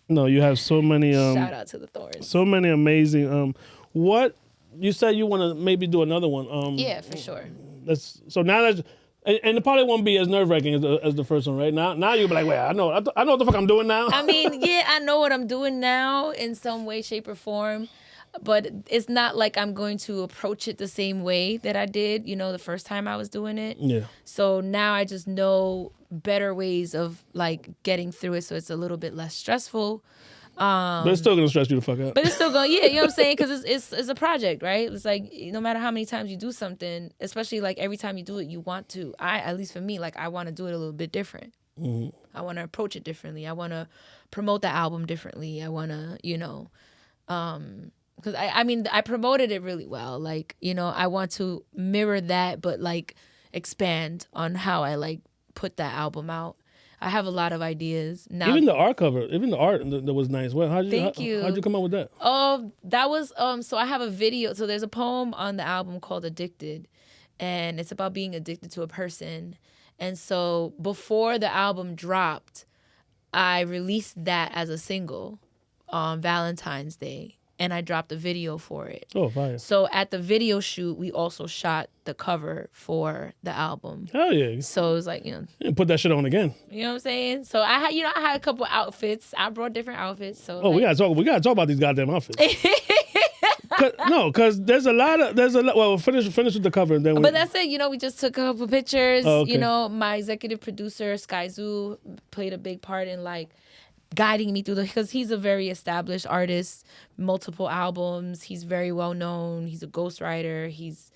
No, you have so many. Shout out to the Thorns. So many amazing. What you said you want to maybe do another one? Yeah, for sure. So now that, and it probably won't be as nerve wracking as the first one, right? Now you'll be like, wait, I know what the fuck I'm doing now. I mean, yeah, I know what I'm doing now in some way, shape, or form. But it's not like I'm going to approach it the same way that I did, the first time I was doing it. Yeah. So now I just know better ways of like getting through it, so it's a little bit less stressful. But it's still gonna stress you the fuck out. But it's still going, yeah, you know what I'm saying? Because it's a project, right? It's like no matter how many times you do something, especially like every time you do it, you want to. At least for me, like I want to do it a little bit different. Mm-hmm. I want to approach it differently. I want to promote the album differently. I want to, because I promoted it really well. Like, I want to mirror that, but like expand on how I like put that album out. I have a lot of ideas now. Even the art cover, that was nice. Well, how'd you come up with that? Oh, that was so I have a video. So there's a poem on the album called Addicted, and it's about being addicted to a person. And so before the album dropped, I released that as a single on Valentine's Day. And I dropped a video for it. Oh, fire. So at the video shoot, we also shot the cover for the album. Hell yeah. So it was like, You put that shit on again. You know what I'm saying? So I had a couple outfits. I brought different outfits. So we gotta talk about these goddamn outfits. Because there's a lot. Well, finish with the cover and then. But that's it. We just took a couple pictures. Oh, okay. My executive producer Sky Zoo played a big part in like guiding me through because he's a very established artist, multiple albums. He's very well known. He's a ghostwriter. He's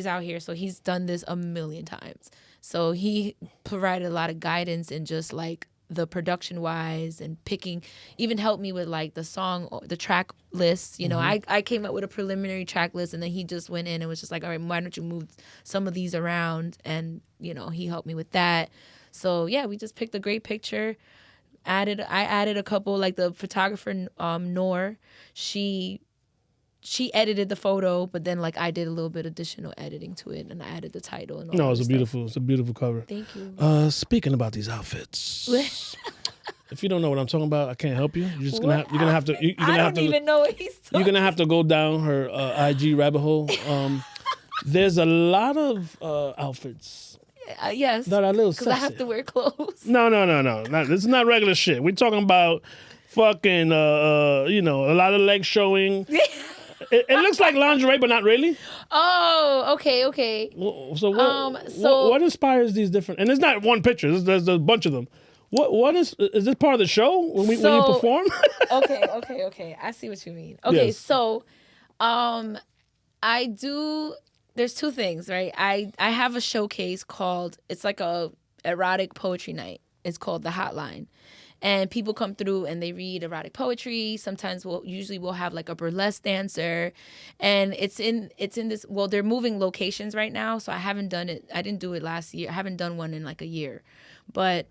out here, so he's done this a million times. So he provided a lot of guidance in just like the production wise and picking, even helped me with like the track list. You know, I came up with a preliminary track list, and then he just went in and was just like, all right, why don't you move some of these around? And, you know, he helped me with that. So yeah, we just picked a great picture. I added a couple, like the photographer, Noor, she edited the photo, but then like I did a little bit additional editing to it, and I added the title and all. No, it's a beautiful cover. Thank you. Speaking about these outfits, if you don't know what I'm talking about, I can't help you. You're just gonna have to. I don't even know what he's talking. You're gonna have to go down her IG rabbit hole. There's a lot of outfits. Yes. That are a little sexy. Because I have to wear clothes. No. This is not regular shit. We're talking about fucking, you know, a lot of legs showing. It looks like lingerie, but not really. Oh, okay. So what inspires these different? And it's not one picture. There's a bunch of them. What is this part of the show when you perform? Okay. I see what you mean. Okay, yes. So, I do. There's two things, right? I have a showcase called, it's like a erotic poetry night. It's called The Hotline. And people come through and they read erotic poetry. Sometimes we'll have like a burlesque dancer. And it's in this, well, they're moving locations right now. So I haven't done it. I didn't do it last year. I haven't done one in like a year. But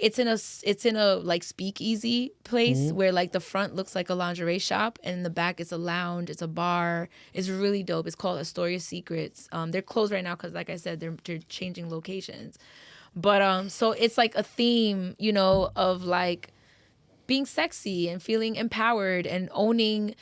it's in a like speakeasy place where like the front looks like a lingerie shop and in the back it's a lounge, it's a bar. It's really dope. It's called Astoria Secrets. They're closed right now because, like I said, they're changing locations. But so it's like a theme, you know, of like being sexy and feeling empowered and owning,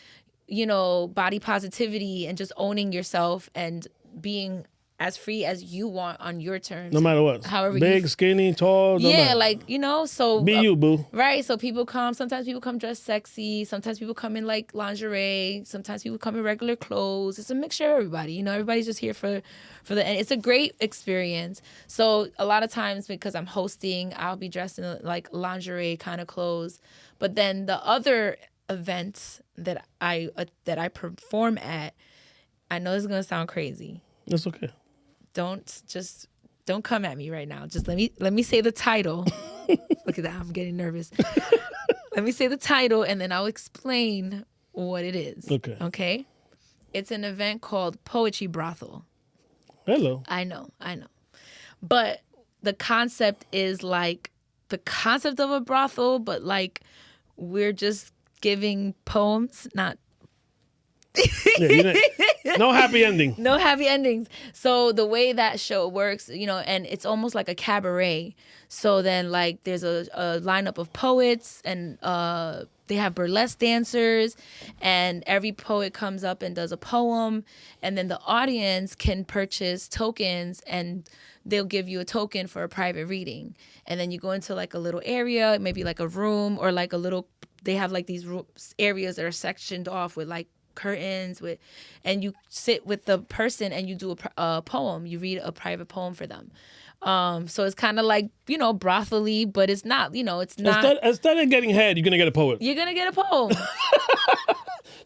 you know, body positivity and just owning yourself and being as free as you want on your terms. No matter what. However big, skinny, tall. No matter. Like, you know, so. Be you, boo. Right. So sometimes people come dressed sexy. Sometimes people come in like lingerie. Sometimes people come in regular clothes. It's a mixture of everybody. You know, everybody's just here for and it's a great experience. So a lot of times because I'm hosting, I'll be dressed in like lingerie kind of clothes. But then the other events that I perform at, I know this is going to sound crazy. That's okay. Don't come at me right now. Just let me say the title. Look at that. I'm getting nervous. Let me say the title and then I'll explain what it is. Okay. It's an event called Poetry Brothel. Hello. I know. But the concept is like the concept of a brothel, but like we're just giving poems, not no happy ending. No happy endings. So the way that show works, you know, and it's almost like a cabaret. So then like there's a lineup of poets and they have burlesque dancers and every poet comes up and does a poem and then the audience can purchase tokens and they'll give you a token for a private reading. And then you go into like a little area, maybe like a room or like a little, they have like these areas that are sectioned off with like curtains and you sit with the person and you do a poem. You read a private poem for them. So it's kind of like, you know, brothel-y, but it's not, you know, it's not. Instead of getting head, you're going to get a poet. You're going to get a poem.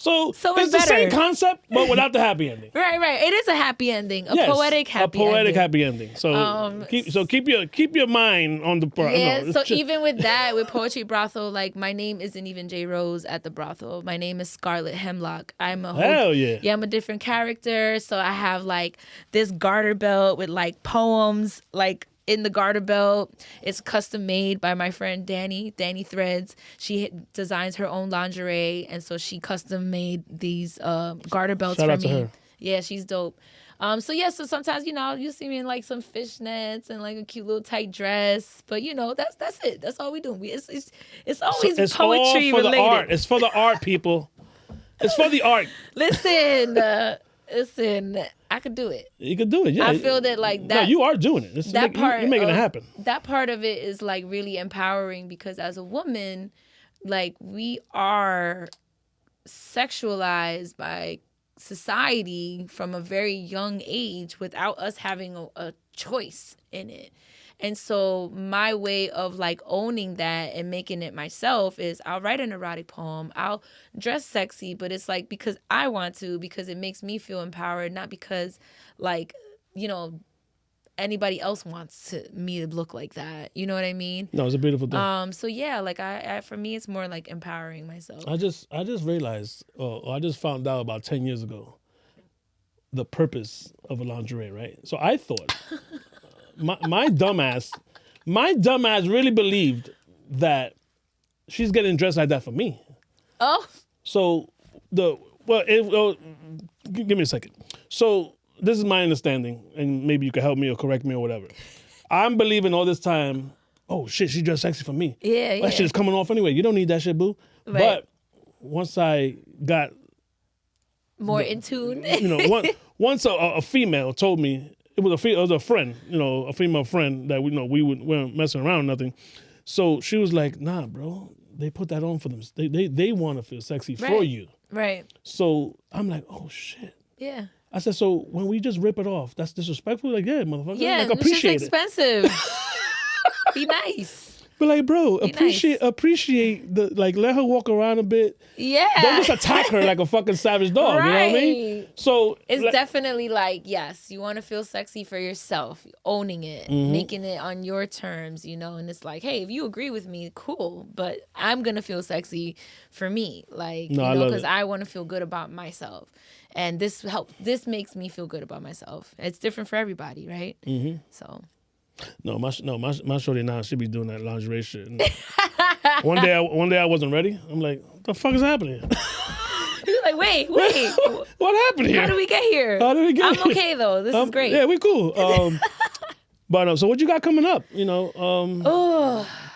So it's the same concept, but without the happy ending. Right. It is a happy ending, poetic happy ending. A poetic happy ending. So keep your mind on the part. Yeah. No, so even with that, with Poetry Brothel, like my name isn't even JRose at the brothel. My name is Scarlett Hemlock. I'm a hell yeah. Yeah, I'm a different character. So I have like this garter belt with like poems like in the garter belt. It's custom made by my friend Danny Threads. She designs her own lingerie, and so she custom made these garter belts for me. To her. Yeah, she's dope. So sometimes, you know, you see me in like some fishnets and like a cute little tight dress, but you know, that's it. That's all we do. It's always it's poetry all for related. The art. It's for the art, people. It's for the art. Listen, I could do it. You could do it, yeah. I feel that like that. No, you are doing it. You're making it happen. That part of it is like really empowering because as a woman, like we are sexualized by society from a very young age without us having a choice in it. And so my way of like owning that and making it myself is I'll write an erotic poem. I'll dress sexy, but it's like because I want to, because it makes me feel empowered, not because like, you know, anybody else wants me to look like that. You know what I mean? No, it's a beautiful thing. So yeah, like I for me, it's more like empowering myself. I just realized, or I just found out about 10 years ago, the purpose of a lingerie, right? So I thought, my dumbass really believed that she's getting dressed like that for me. Oh. So give me a second. So this is my understanding, and maybe you can help me or correct me or whatever. I'm believing all this time, oh shit, she dressed sexy for me. Yeah, that shit is coming off anyway. You don't need that shit, boo. Right. But once I got more in tune, once a female told me, it was a friend, a female friend that we weren't messing around or nothing. So she was like, nah, bro, they put that on for them. They want to feel sexy for you. Right. So I'm like, oh shit. Yeah. I said, so when we just rip it off, that's disrespectful? Like, yeah, motherfucker. Yeah, like, appreciate it's expensive. Be nice. But like, bro, appreciate let her walk around a bit. Yeah. Don't just attack her like a fucking savage dog. Right. You know what I mean? So it's definitely like, yes, you want to feel sexy for yourself, owning it, making it on your terms, and it's like, hey, if you agree with me, cool, but I'm gonna feel sexy for me, like, because I want to feel good about myself, and this makes me feel good about myself. It's different for everybody, right? Mm-hmm. So. No, my shorty now, she be doing that lingerie shit. One day I wasn't ready. I'm like, what the fuck is happening? You're like, wait. What happened here? How did we get here? I'm okay though. This is great. Yeah, we cool. But so what you got coming up?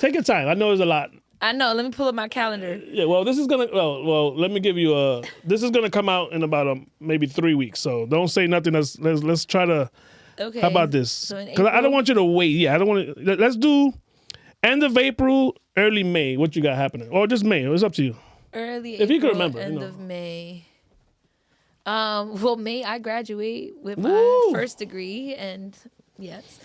Take your time. I know there's a lot. I know. Let me pull up my calendar. Yeah. Well, this is gonna. Well, let me give you this is gonna come out in about maybe 3 weeks. So don't say nothing. Let's try to. Okay. How about this? Because I don't want you to wait. Yeah, I don't want to. Let's do end of April, early May. What you got happening? Or just May. It's up to you. Early if April, you can remember. End of May. Well, May I graduate with my first degree, and yes.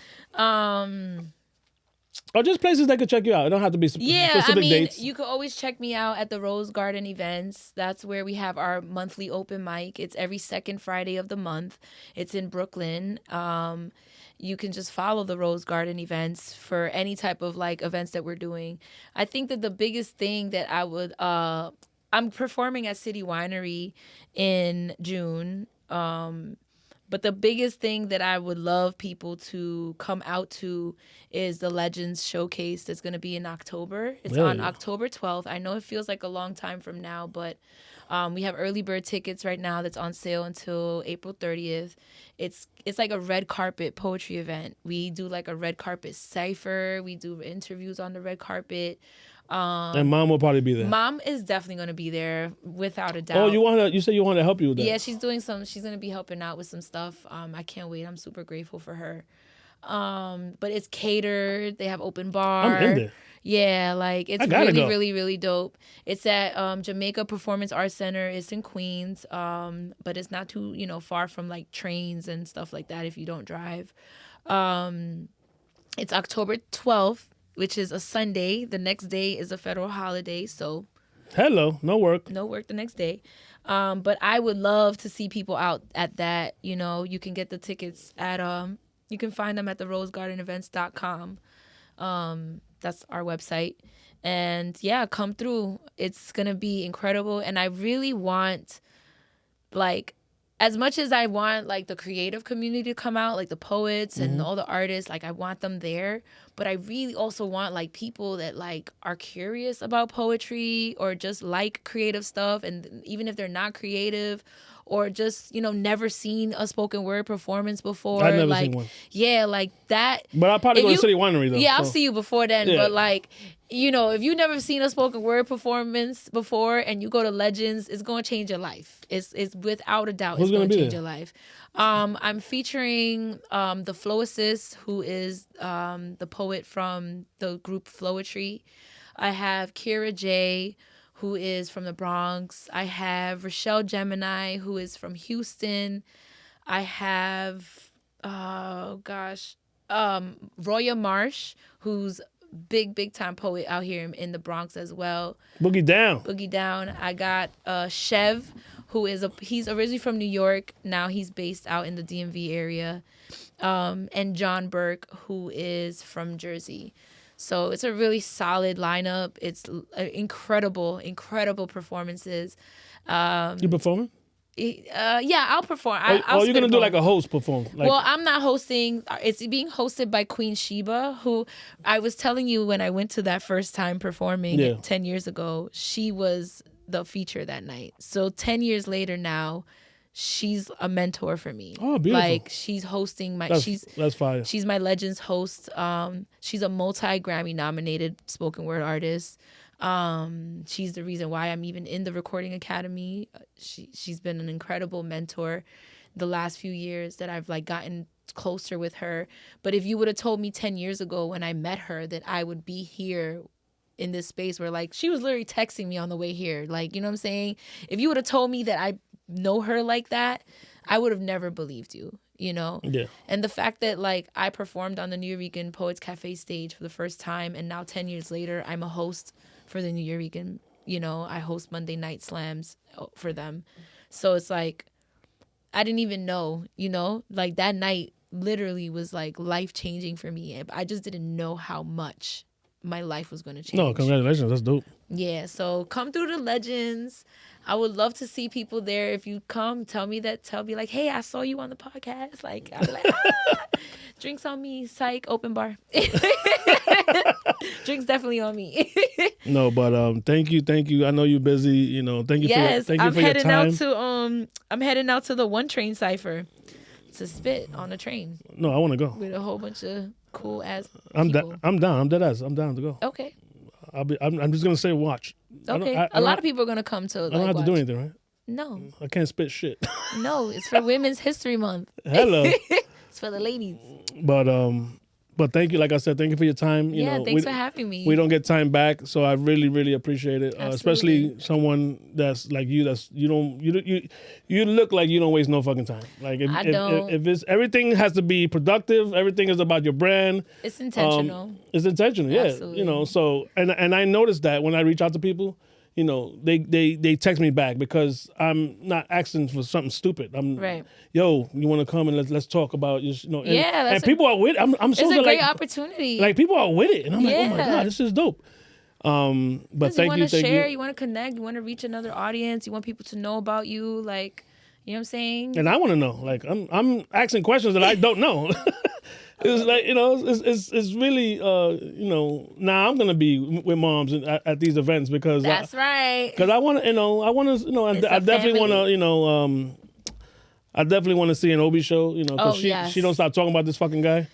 Or just places that could check you out. It don't have to be specific dates. You could always check me out at the Rose Garden events. That's where we have our monthly open mic. It's every second Friday of the month. It's in Brooklyn. You can just follow the Rose Garden events for any type of like events that we're doing. I think that the biggest thing that I would, I'm performing at City Winery in June. But the biggest thing that I would love people to come out to is the Legends Showcase that's going to be in October. It's on October 12th. I know it feels like a long time from now, but we have early bird tickets right now that's on sale until April 30th. It's like a red carpet poetry event. We do like a red carpet cipher. We do interviews on the red carpet. And Mom will probably be there. Mom is definitely going to be there without a doubt. Oh, you said you want to help you with that. Yeah, she's going she's going to be helping out with some stuff. I can't wait. I'm super grateful for her. But it's catered. They have open bar. I'm in there. Yeah, like it's really, really, really dope. It's at Jamaica Performance Arts Center. It's in Queens. But it's not too, far from like trains and stuff like that if you don't drive. It's October 12th. Which is a Sunday. The next day is a federal holiday, so... Hello, no work. No work the next day. But I would love to see people out at that. You can get the tickets at... you can find them at therosegardenevents.com. That's our website. And yeah, come through. It's going to be incredible. And I really want, like... As much as I want, like, the creative community to come out, like the poets and all the artists, like, I want them there. But I really also want, like, people that, like, are curious about poetry or just like creative stuff. And even if they're not creative or just, never seen a spoken word performance before. I've never seen one. Yeah, like that. But I'll probably go to City Winery, though. Yeah, I'll see you before then. Yeah. But, like... if you've never seen a spoken word performance before and you go to Legends, it's going to change your life. It's without a doubt, it's going to change your life. I'm featuring the Flow Assist, who is the poet from the group Flowetry. I have Kira J, who is from the Bronx. I have Rochelle Gemini, who is from Houston. I have, Roya Marsh, who's big time poet out here in the Bronx as well. Boogie Down. I got Chev, he's originally from New York. Now he's based out in the DMV area. And John Burke, who is from Jersey. So it's a really solid lineup. It's incredible performances. You performing? Yeah, I'll perform. Or you're going to do like a host perform? Like, well, I'm not hosting. It's being hosted by Queen Sheba, who I was telling you when I went to that first time performing 10 years ago, she was the feature that night. So 10 years later now, she's a mentor for me. Oh, beautiful. Like she's hosting that's fire. She's my Legends host. She's a multi-Grammy nominated spoken word artist. She's the reason why I'm even in the Recording Academy. She's been an incredible mentor the last few years that I've like gotten closer with her. But if you would have told me 10 years ago when I met her that I would be here in this space where like she was literally texting me on the way here, like, you know what I'm saying? If you would have told me that I know her like that, I would have never believed you, you know? Yeah. And the fact that like I performed on the Nuyorican Poets Cafe stage for the first time, and now 10 years later I'm a host for the Nuyorican, you know, I host Monday night slams for them. So it's like I didn't even know, you know, like that night literally was like life-changing for me. I just didn't know how much my life was going to change. No, congratulations. That's dope. Yeah, so come through the Legends. I would love to see people there. If you come, tell me like, hey, I saw you on the podcast. Like, I'll be like, drinks on me, psych, open bar. Drinks definitely on me. No, but thank you. I know you're busy. You know, thank you for your time. I'm heading out to the One Train Cipher to spit on a train. No, I want to go with a whole bunch of cool ass. I'm down. I'm dead ass. I'm down to go. Okay. I'm just gonna say watch. Okay. A lot of people are gonna come to. I don't have to do anything, right? No. I can't spit shit. No, it's for Women's History Month. Hello. It's for the ladies. But thank you. Like I said, thank you for your time. You know, thanks for having me. We don't get time back, so I really, really appreciate it. Especially someone that's like you. You look like you don't waste no fucking time. Like if it's everything has to be productive. Everything is about your brand. It's intentional. It's intentional. Yeah. Absolutely. You know. So and I noticed that when I reach out to people, you know, they text me back because I'm not asking for something stupid. I'm right. Yo, you want to come and let's talk about you know. And, yeah, and people are with it. I'm so it's a great like, opportunity. Like people are with it, and I'm like, oh my god, this is dope. But thank you. You want to share, you want to connect, you want to reach another audience, you want people to know about you, like, you know what I'm saying? And I want to know. Like I'm asking questions that I don't know. It's like, you know, it's really, you know, now I'm going to be with moms at these events because that's right. Because I want to, I definitely want to, you know, I definitely want to see an Obi show, you know, because she don't stop talking about this fucking guy.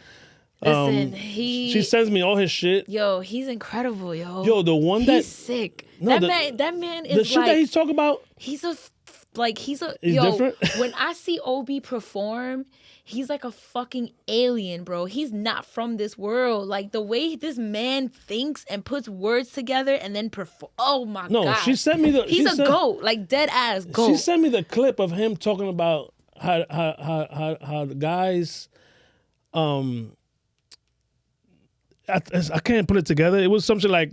Listen, she sends me all his shit. Yo, he's incredible, yo. Yo, the one he's sick. No, that man is the shit that he's talking about. He's different. When I see Obi perform, he's like a fucking alien, bro. He's not from this world. Like the way this man thinks and puts words together and then perform. Oh my god. No, she sent me the. He's a goat, like dead ass goat. She sent me the clip of him talking about how the guys. I can't put it together. It was something like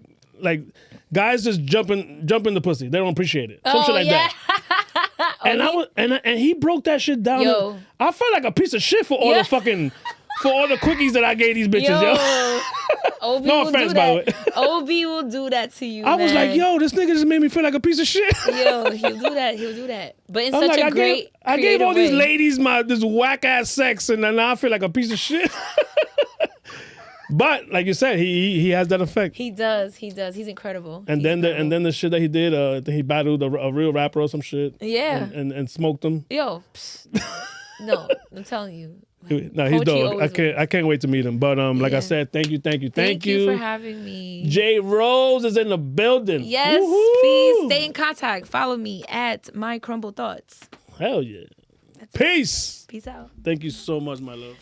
guys just jumping the pussy. They don't appreciate it. Some shit like that. And he broke that shit down. Yo. I felt like a piece of shit for all the fucking for all the quickies that I gave these bitches. Yo. Obi no offense, by the way. Obi will do that to you. I was like, yo, this nigga just made me feel like a piece of shit. Yo, he'll do that. But in such a great I gave all these way. ladies this whack ass sex, and then now I feel like a piece of shit. But like you said, he has that effect. He does. He's incredible. And then the shit that he did, he battled a real rapper or some shit. Yeah. And smoked him. Yo, no, I'm telling you. No, he's dope. I can't wait to meet him. But like I said, thank you. Thank you for having me. JRose is in the building. Yes, Woo-hoo! please stay in contact. Follow me at My Crumble Thoughts. Hell yeah. Peace. Peace out. Thank you so much, my love.